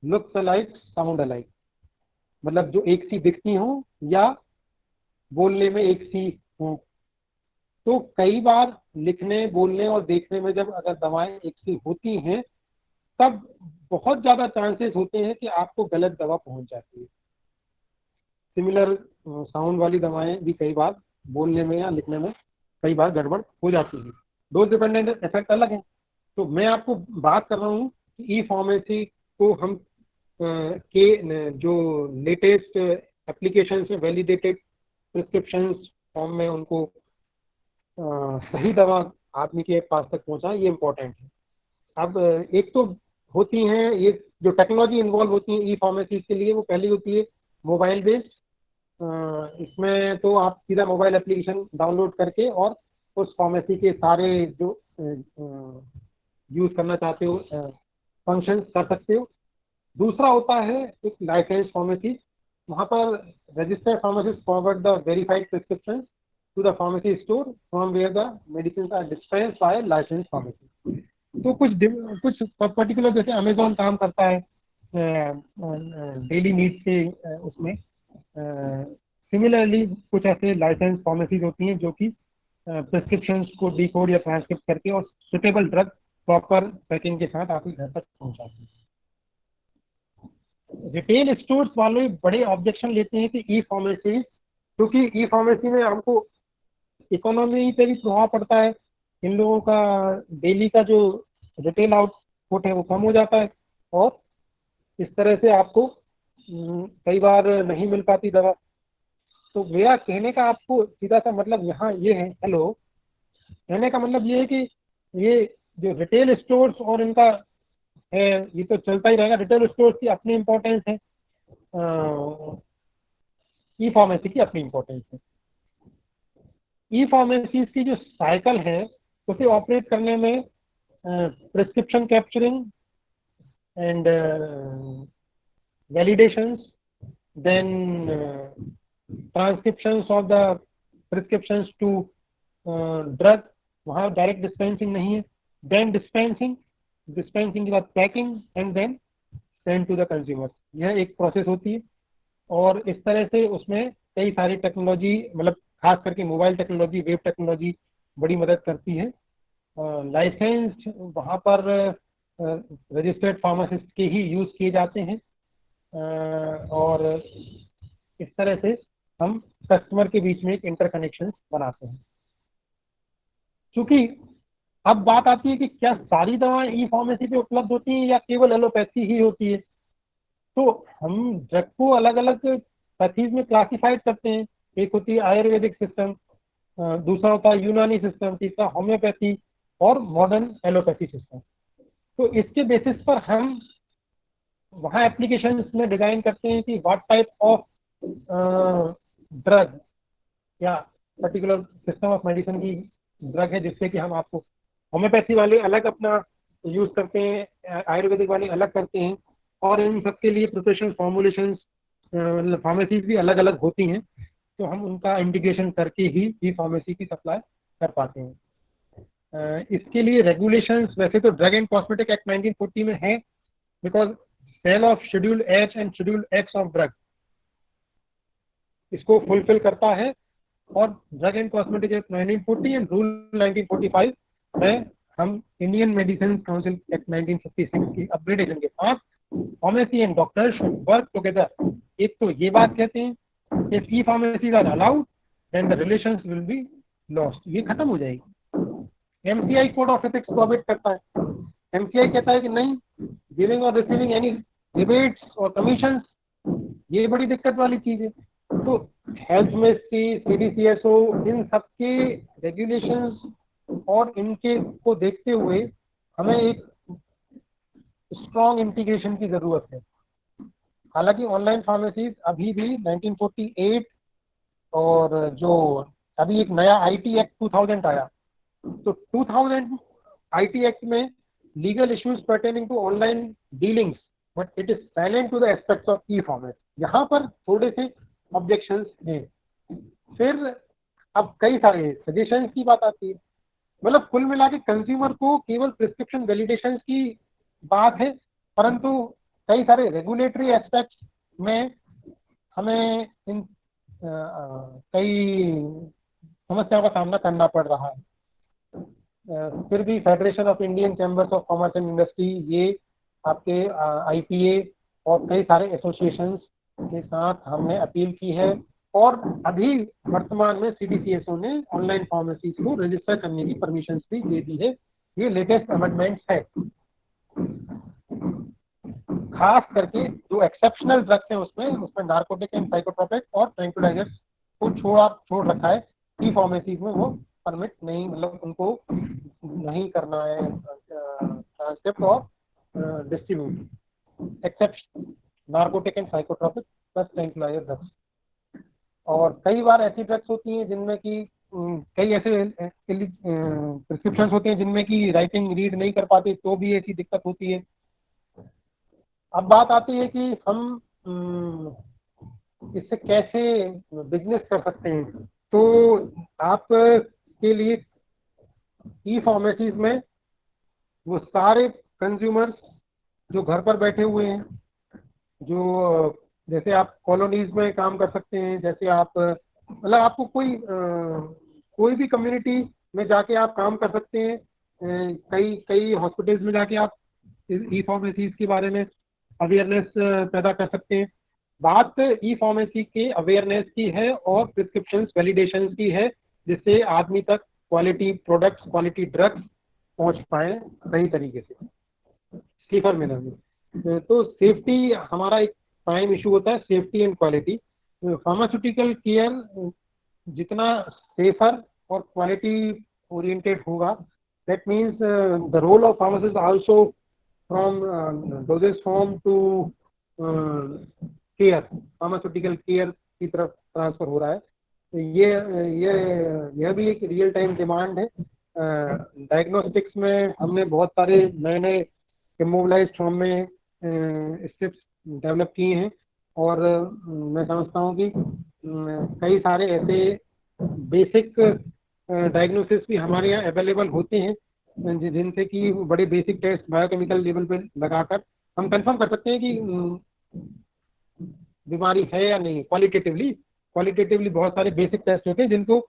looks alike sound alike, मतलब जो एक सी दिखती हो या बोलने में एक सी हो। तो कई बार लिखने, बोलने और देखने में जब अगर दवाएं एक सी होती हैं, तब बहुत ज़्यादा चांसेस होते हैं कि आपको गलत दवा पहुंच जाती है। सिमिलर साउंड वाली दवाएं भी कई बार बोलने में या लिखने में कई बार गड़बड़ हो जाती है। डोज डिपेंडेंट इफेक्ट अलग है। तो मैं आपको बात कर रहा हूँ कि ई फार्मेसी को हम के जो लेटेस्ट एप्लीकेशन है, वैलिडेटेड प्रिस्क्रिप्शन फॉर्म में उनको सही दवा आदमी के पास तक पहुंचाएं, ये इम्पोर्टेंट है। अब एक तो होती हैं ये जो टेक्नोलॉजी इन्वॉल्व होती है ई फार्मेसी के लिए, वो पहली होती है मोबाइल बेस्ड। इसमें तो आप सीधा मोबाइल एप्लीकेशन डाउनलोड करके और उस फार्मेसी के सारे जो यूज़ करना चाहते हो फंक्शंस कर सकते हो। दूसरा होता है एक लाइसेंस फार्मेसी, वहाँ पर registered pharmacist forward the verified prescription to the pharmacy store from where the medicine are dispensed by licence pharmacy. तो कुछ पर्टिकुलर, जैसे अमेजोन काम करता है डेली नीड्स के उसमें, सिमिलरली कुछ ऐसे लाइसेंस फार्मेसीज होती हैं जो कि प्रिस्क्रिप्शंस को डिकोड या ट्रांसक्रिप्ट करके और सुटेबल ड्रग प्रॉपर पैकिंग के साथ आपके घर तक पहुंचाती है। रिटेल स्टोर्स वाले बड़े ऑब्जेक्शन लेते हैं कि ई फार्मेसी, क्योंकि ई फार्मेसी में हमको इकोनॉमी पे भी प्रभाव पड़ता है, इन लोगों का डेली का जो रिटेल आउटपुट है वो कम हो जाता है और इस तरह से आपको कई बार नहीं मिल पाती दवा। तो मेरा कहने का आपको सीधा सा मतलब यहाँ ये है, हेलो, कहने का मतलब ये है कि ये जो रिटेल स्टोर्स और इनका है ये तो चलता ही रहेगा, रिटेल स्टोर्स की अपनी इम्पोर्टेंस है, ई फार्मेसी की अपनी इम्पोर्टेंस है। ई फार्मेसी की जो साइकिल है उसे ऑपरेट करने में prescription capturing and validations, then transcriptions of the prescriptions to drug, वहाँ डायरेक्ट डिस्पेंसिंग नहीं है, then dispensing के बाद packing and then send to the consumer, यह एक प्रोसेस होती है। और इस तरह से उसमें कई सारी टेक्नोलॉजी, मतलब खास करके मोबाइल टेक्नोलॉजी, वेब टेक्नोलॉजी बड़ी मदद करती है। लाइसेंस वहाँ पर रजिस्टर्ड फार्मासिस्ट के ही यूज़ किए जाते हैं और इस तरह से हम कस्टमर के बीच में एक इंटरकनेक्शन बनाते हैं। क्योंकि अब बात आती है कि क्या सारी दवाएं ई फार्मेसी पे उपलब्ध होती हैं या केवल एलोपैथी ही होती है। तो हम ड्रग को अलग अलग पैथीज में क्लासिफाइड करते हैं। एक होती है आयुर्वेदिक सिस्टम, दूसरा होता है यूनानी सिस्टम, तीसरा होम्योपैथी और मॉडर्न एलोपैथी सिस्टम। तो इसके बेसिस पर हम वहाँ एप्लीकेशन में डिजाइन करते हैं कि व्हाट टाइप ऑफ ड्रग या पर्टिकुलर सिस्टम ऑफ मेडिसिन की ड्रग है, जिससे कि हम आपको, होम्योपैथी वाले अलग अपना यूज़ करते हैं, आयुर्वेदिक वाले अलग करते हैं और इन सब के लिए प्रिपरेशन फॉर्मुलेशन फार्मेसीज भी अलग अलग होती हैं। तो हम उनका इंटीग्रेशन करके ही ई फार्मेसी की सप्लाई कर पाते हैं। इसके लिए रेगुलेशंस वैसे तो ड्रग एंड कॉस्मेटिक एक्ट 1940 में है, because sale of schedule H and schedule X of drug इसको फुलफिल करता है। और drug and cosmetic act 1940 and rule 1945 हम इंडियन मेडिसिन काउंसिल एक्ट 1956 की अपग्रेडेशन के साथ pharmacy and doctors work together. एक तो ये बात कहते हैं if e pharmacies are allowed then the relations will be lost, ये खत्म हो जाएगी। MCI code of ethics provide करता है। एमसीआई कहता है कि नहीं, गिविंग और रिसीविंग एनी रिबेट्स और कमीशंस, ये बड़ी दिक्कत वाली चीज है। तो हेल्थ मिनिस्ट्री, सीडीसीएसओ, इन सबके रेगुलेशंस और इनके को देखते हुए हमें एक स्ट्रॉन्ग इंटीग्रेशन की जरूरत है। हालांकि ऑनलाइन फार्मेसीज अभी भी 1948 और जो अभी एक नया आईटी एक्ट 2000 आया, तो 2000 आईटी एक्ट में legal issues pertaining to online dealings, but it is silent to the aspects of e format. यहाँ पर थोड़े से ऑब्जेक्शंस हैं। फिर अब कई सारे सजेशंस की बात आती है। मतलब कुल मिला के कंज्यूमर को केवल प्रिस्क्रिप्शन वैलिडेशंस की बात है, परंतु कई सारे रेगुलेटरी एस्पेक्ट्स में हमें इन कई समस्याओं का सामना करना पड़ रहा है। फिर भी federation of Indian chambers of commerce and industry, ये आपके आईपीए और कई सारे एसोसिएशंस के साथ हमने अपील की है, और अभी वर्तमान में सीडीसीएसओ ने ऑनलाइन फार्मेसीज को रजिस्टर करने की परमिशन भी दे दी है। ये लेटेस्ट अमेंडमेंट्स है। खास करके जो एक्सेप्शनल ड्रग्स हैं उसमें नार्कोटिक एंड साइकोट्रोपिक और ट्रैंक्विलाइजर्स को छोड़ रखा है। ई फार्मेसीज में वो परमिट नहीं, मतलब उनको नहीं करना है ट्रांसक्रिप्ट और distribute, except narcotic and psychotropic plus tranquilliser drugs. और कई बार ऐसी ड्रग्स होती हैं जिनमें कि कई ऐसे प्रिस्क्रिप्शन होते हैं जिनमें कि राइटिंग रीड नहीं कर पाते, तो भी ऐसी दिक्कत होती है। अब बात आती है कि हम इससे कैसे बिजनेस कर सकते हैं। तो आप के लिए ई फार्मेसीज में वो सारे कंज्यूमर्स जो घर पर बैठे हुए हैं, जो जैसे आप कॉलोनीज में काम कर सकते हैं, जैसे आप मतलब आपको कोई भी कम्युनिटी में जाके आप काम कर सकते हैं। कई हॉस्पिटल्स में जाके आप ई फार्मेसीज के बारे में अवेयरनेस पैदा कर सकते हैं। बात ई फार्मेसी के अवेयरनेस की है और प्रिस्क्रिप्शन वैलिडेशन की है, जिससे आदमी तक क्वालिटी प्रोडक्ट्स, क्वालिटी ड्रग्स पहुंच पाए सही तरीके से, सेफर मैनर में। तो सेफ्टी हमारा एक प्राइम इशू होता है, safety and quality. Pharmaceutical care जितना सेफर और क्वालिटी ओरिएंटेड होगा, that means the role of pharmacist also from dosage form to care, pharmaceutical care की तरफ ट्रांसफर हो रहा है। तो यह भी एक रियल टाइम डिमांड है। डायग्नोस्टिक्स में हमने बहुत सारे नए नए इमोबिलाइज्ड फॉर्म में स्ट्रिप्स डेवलप किए हैं, और मैं समझता हूँ कि कई सारे ऐसे बेसिक डायग्नोसिस भी हमारे यहाँ अवेलेबल होते हैं, जिनसे कि बड़े बेसिक टेस्ट बायोकेमिकल लेवल पे लगाकर हम कंफर्म कर सकते हैं कि बीमारी है या नहीं। क्वालिटेटिवली बहुत सारे बेसिक टेस्ट होते हैं जिनको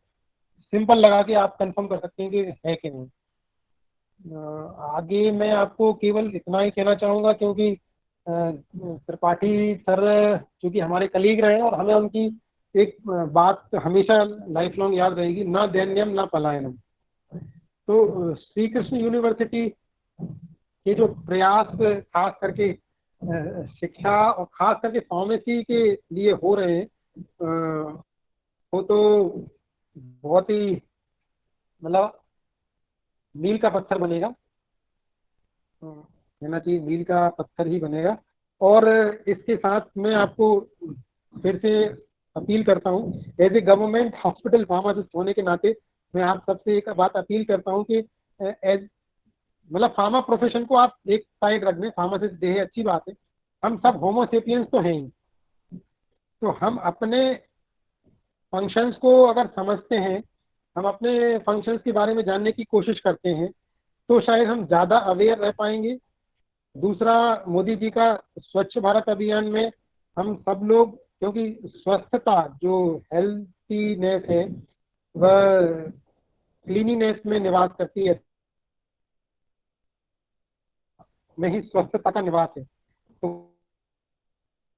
सिंपल लगा के आप कंफर्म कर सकते हैं कि है कि नहीं। आगे मैं आपको केवल इतना ही कहना चाहूँगा, क्योंकि त्रिपाठी सर चूँकि हमारे कलीग रहे हैं और हमें उनकी एक बात हमेशा लाइफ लॉन्ग याद रहेगी, ना दैन्यम ना पलायनम। तो श्री कृष्ण यूनिवर्सिटी के जो प्रयास खास करके शिक्षा और खास करके फार्मेसी के लिए हो रहे हैं, वो तो बहुत ही मतलब मील का पत्थर बनेगा, कहना चाहिए मील का पत्थर ही बनेगा। और इसके साथ मैं आपको फिर से अपील करता हूँ, as a government hospital pharmacist होने के नाते मैं आप सबसे एक बात अपील करता हूँ कि एज मतलब फार्मा प्रोफेशन को आप एक साइड रख दें, फार्मासिस्ट दे है अच्छी बात है, हम सब होमोसेपियंस तो हैं ही। तो हम अपने फंक्शंस को अगर समझते हैं, हम अपने फंक्शंस के बारे में जानने की कोशिश करते हैं, तो शायद हम ज़्यादा अवेयर रह पाएंगे। दूसरा, मोदी जी का स्वच्छ भारत अभियान में हम सब लोग, क्योंकि स्वस्थता जो हेल्थीनेस है वह क्लीनिनेस में निवास करती है, में ही स्वस्थता का निवास है। तो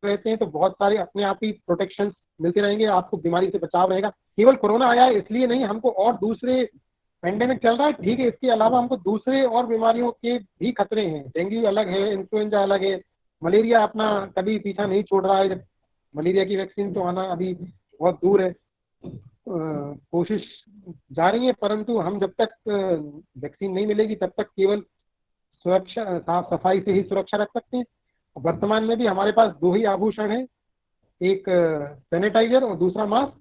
रहते हैं तो बहुत सारे अपने आप ही प्रोटेक्शन मिलते रहेंगे, आपको बीमारी से बचाव रहेगा। केवल कोरोना आया है इसलिए नहीं, हमको और दूसरे पेंडेमिक चल रहा है ठीक है, इसके अलावा हमको दूसरे और बीमारियों के भी खतरे हैं। डेंगू अलग है, इन्फ्लुएंजा अलग है, मलेरिया अपना कभी पीछा नहीं छोड़ रहा है। जब मलेरिया की वैक्सीन तो आना अभी बहुत दूर है, कोशिश जारी है, परंतु हम जब तक वैक्सीन नहीं मिलेगी तब तक केवल सुरक्षा, साफ सफाई से ही सुरक्षा रख सकते हैं। वर्तमान में भी हमारे पास 2 ही आभूषण हैं, एक सैनिटाइजर और दूसरा मास्क।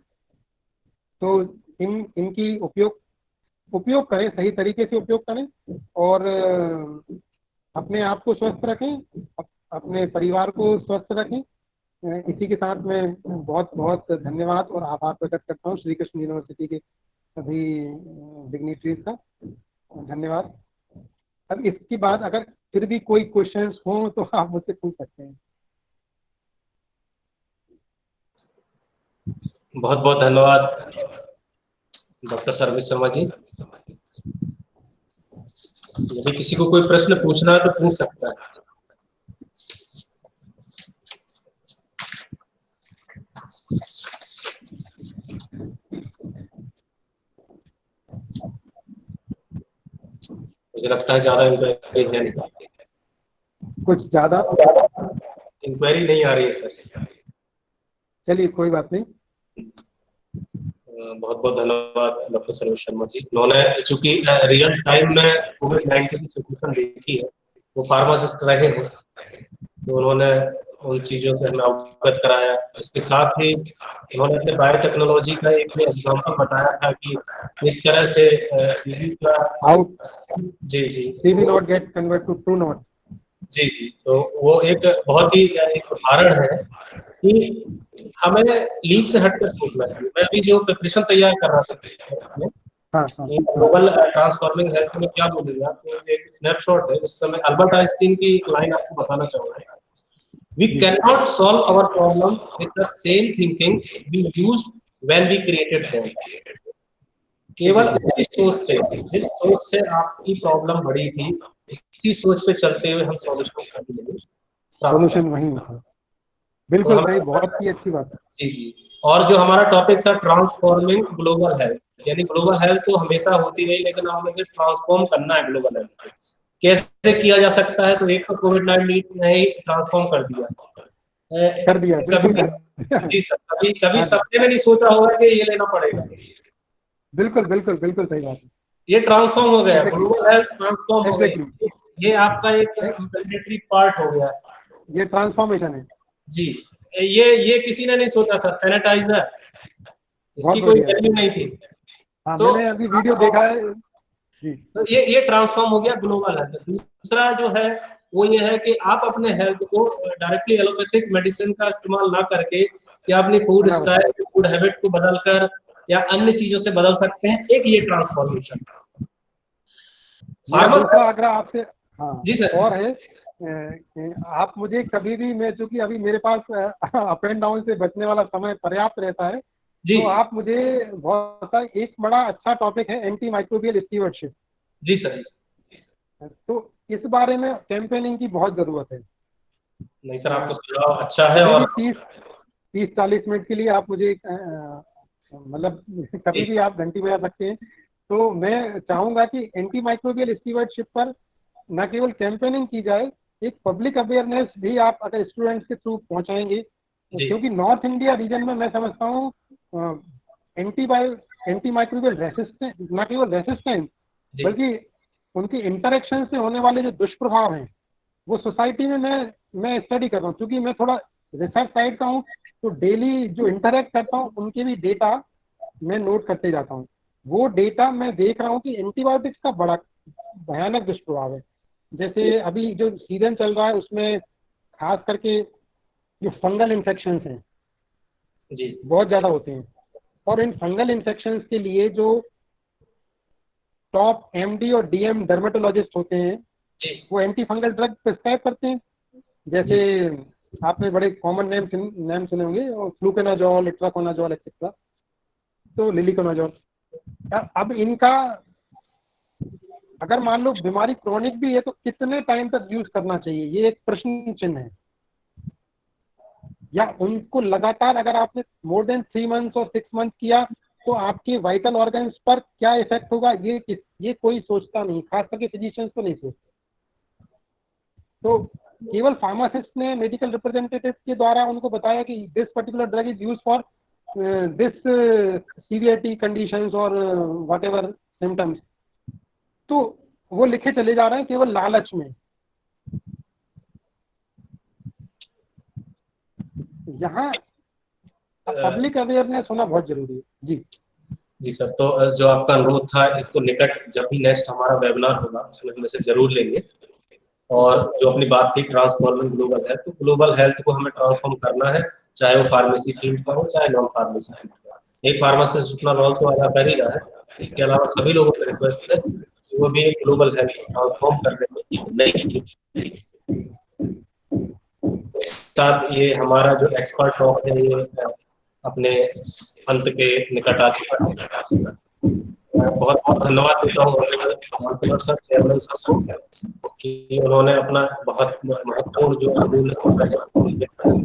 तो इनकी उपयोग करें, सही तरीके से उपयोग करें और अपने आप को स्वस्थ रखें, अपने परिवार को स्वस्थ रखें। इसी के साथ मैं बहुत बहुत धन्यवाद और आभार प्रकट करता हूँ श्री कृष्ण यूनिवर्सिटी के सभी डिग्निटरीज का। धन्यवाद। अब इसके बाद अगर फिर भी कोई क्वेश्चंस हो तो आप मुझसे पूछ सकते हैं। बहुत बहुत धन्यवाद डॉक्टर सर्वेश शर्मा जी। यदि किसी को कोई प्रश्न पूछना है तो पूछ सकता है। मुझे लगता है ज्यादा इंक्वायरी है नहीं, कुछ ज्यादा इंक्वायरी नहीं आ रही है सर। चलिए कोई बात नहीं। बहुत बहुत धन्यवाद डॉक्टर सर्वेश शर्मा जी। उन्होंने चूंकि रियल टाइम में कोविड-19 की सिचुएशन देखी है, वो फार्मासिस्ट रहे हैं, तो उन्होंने उन चीजों से हमें अवगत कराया। इसके साथ ही उन्होंने अपने बायोटेक्नोलॉजी का एक एग्जाम्पल बताया था कि इस तरह से टीबी का आउट जी जी TB NAAT get convert to Truenat. जी जी, तो वो एक बहुत ही एक उदाहरण है कि हमें लीक से हटकर सोचना चाहिए। मैं भी जो प्रिपरेशन तैयार कर रहा था ग्लोबल ट्रांसफॉर्मिंग हेल्थ में क्या बोलूंगा, तो एक स्नैपशॉट है। उस समय अल्बर्ट आइंस्टीन की लाइन आपको बताना चाहूंगा। We cannot solve our problems with the same thinking we used when we created them. केवल उसी सोच से, जिस सोच से आपकी प्रॉब्लम बढ़ी थी, उसी सोच पे चलते हुए हम सॉल्यूशन वही है। बिल्कुल सही, बहुत ही अच्छी बात है। जी जी। और जो हमारा टॉपिक था ट्रांसफॉर्मिंग ग्लोबल हेल्थ, यानी ग्लोबल हेल्थ तो हमेशा होती रही, लेकिन हमें इसे ट्रांसफॉर्म करना है। ग्लोबल हेल्थ को कैसे किया जा सकता है, तो एक तो कोविड-19 ने ही ट्रांसफॉर्म कर दिया। कभी जी सर, कभी सपने में नहीं सोचा होगा कि ये लेना पड़ेगा। बिल्कुल बिल्कुल बिल्कुल सही बात है। ये ट्रांसफॉर्म हो गया, ग्लोबल हेल्थ ट्रांसफॉर्म हो गई। ये आपका एक मैंडेटरी पार्ट हो गया, ये ट्रांसफॉर्मेशन है जी। ये किसी ने नहीं सोचा था। सैनिटाइजर, इसकी कोई वैल्यू नहीं थी। तो मैंने अभी वीडियो देखा है जी। तो ये ट्रांसफॉर्म हो गया ग्लोबल हेल्थ। दूसरा जो है वो ये है कि आप अपने हेल्थ को डायरेक्टली एलोपैथिक मेडिसिन का इस्तेमाल ना करके या अपनी फूड स्टाइल, फूड हैबिट को बदलकर या अन्य चीजों से बदल सकते हैं। एक ये ट्रांसफॉर्मेशन। अगर आपसे जी सर और है, आप मुझे कभी भी, मैं चूंकि अभी मेरे पास अप एंड डाउन से बचने वाला समय पर्याप्त रहता है, तो आप मुझे बहुत एक बड़ा अच्छा टॉपिक है एंटी माइक्रोबियल स्टीवर्डशिप। जी सर। तो इस बारे में कैंपेनिंग की बहुत जरूरत है। नहीं सर, आपका सुझाव अच्छा है। और 30-40 मिनट के लिए आप मुझे मतलब कभी भी आप घंटी बजा सकते हैं। तो मैं चाहूंगा कि एंटी माइक्रोबियल स्टीवर्डशिप पर न केवल कैंपेनिंग की जाए, एक पब्लिक अवेयरनेस भी आप अगर स्टूडेंट्स के थ्रू पहुंचाएंगे, क्योंकि नॉर्थ इंडिया रीजन में मैं समझता हूँ एंटी माइक्रोबियल रेसिस्टेंस, न केवल रेसिस्टेंस बल्कि उनकी इंटरेक्शन से होने वाले जो दुष्प्रभाव हैं वो सोसाइटी में मैं स्टडी कर रहा हूँ। क्योंकि मैं थोड़ा रिसर्च साइड का हूँ, तो डेली जो इंटरेक्ट करता हूँ उनके भी डेटा मैं नोट करते जाता हूँ। वो डेटा मैं देख रहा हूँ कि एंटीबायोटिक्स का बड़ा भयानक दुष्प्रभाव है। जैसे अभी जो सीजन चल रहा है उसमें खास करके जो फंगल इन्फेक्शन हैं जी बहुत ज़्यादा होते हैं, और इन फंगल इन्फेक्शन के लिए जो टॉप एमडी और डीएम डर्मेटोलॉजिस्ट होते हैं वो एंटी फंगल ड्रग प्रिस्क्राइब करते हैं। जैसे आपने बड़े कॉमन नेम सुने होंगे, फ्लूकेनाजोल, इट्राकोनाजोल एक्सेट्रा, तो लिलिकोनाजोल। अब इनका अगर मान लो बीमारी क्रॉनिक भी है तो कितने टाइम तक यूज करना चाहिए, ये एक प्रश्न चिन्ह है। या उनको लगातार अगर आपने मोर देन 3 मंथ्स और 6 मंथ किया तो आपके वाइटल ऑर्गन्स पर क्या इफेक्ट होगा, ये कोई सोचता नहीं, खास करके फिजिशियंस तो नहीं सोचते। तो केवल फार्मासिस्ट ने मेडिकल रिप्रेजेंटेटिव के द्वारा उनको बताया कि this particular drug is use for this severity conditions और व्हाटएवर सिम्टम्स, तो वो लिखे चले जा रहे हैं केवल लालच में। यहाँ पब्लिक अवेयरनेस होना बहुत जरूरी है। जी सर, तो जो आपका अनुरोध था इसको निकट जब भी नेक्स्ट हमारा वेबिनार होगा उसमें हम इसे जरूर लेंगे। और जो अपनी बात थी ट्रांसफॉर्मिंग ग्लोबल हेल्थ, तो ग्लोबल हेल्थ को हमें ट्रांसफॉर्म करना है, चाहे वो फार्मेसी फील्ड का हो चाहे नॉन फार्मेसी फील्ड का। एक फार्मासिस्ट अपना रोल तो अदा कर ही रहा है, इसके अलावा सभी लोगों से रिक्वेस्ट है कि वो भी ग्लोबल हेल्थ को ट्रांसफॉर्म करने में एक नई साथ ये हमारा जो एक्सपर्ट टॉक है ये अपने अंत के निकट आ चुका है। बहुत बहुत धन्यवाद देता हूँ काउंसलर सर, चेयरमैन सर को कि उन्होंने अपना बहुत महत्वपूर्ण जो अमूल्य समय है।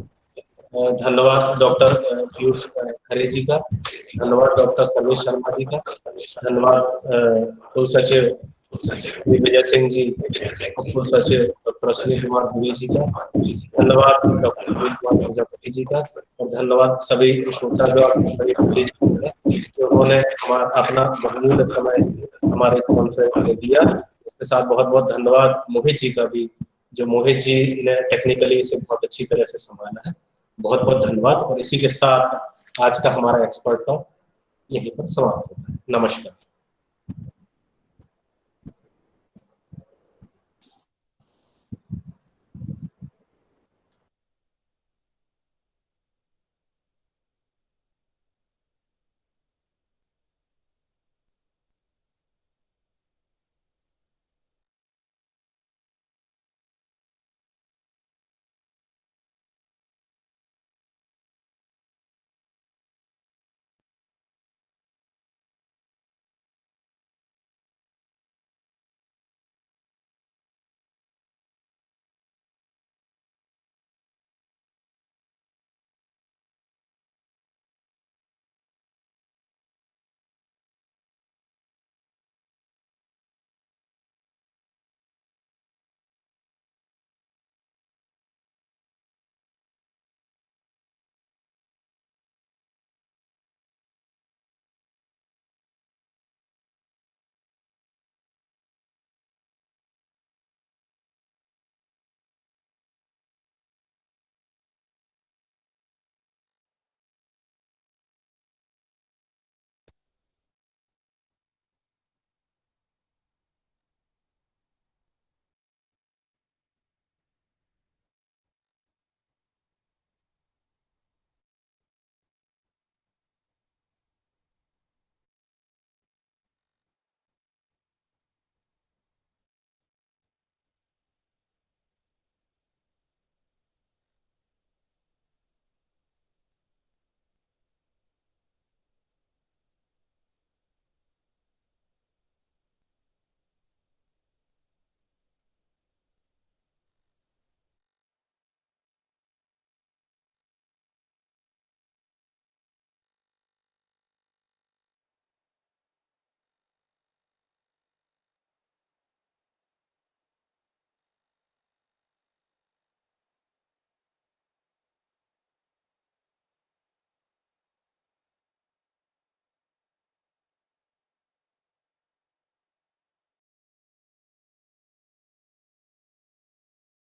धन्यवाद डॉक्टर पीयूष खरे जी का, धन्यवाद डॉक्टर सर्वेश शर्मा जी का, धन्यवाद कुल सचिव श्री विजय सिंह जी, कुल सचिव डॉक्टर अश्विनी कुमार द्विवेदी जी का, धन्यवाद डॉक्टर सुनील कुमार प्रजापति जी का, और धन्यवाद सभी श्रोतागण कि उन्होंने अपना बहुमूल्य समय हमारे इस कॉन्फ्रेंस में दिया। इसके साथ बहुत बहुत धन्यवाद मोहित जी का भी, जो मोहित जी ने टेक्निकली इसे बहुत अच्छी तरह से संभाला है। बहुत बहुत धन्यवाद। और इसी के साथ आज का हमारा एक्सपर्ट टॉक यहीं पर समाप्त होता है। नमस्कार।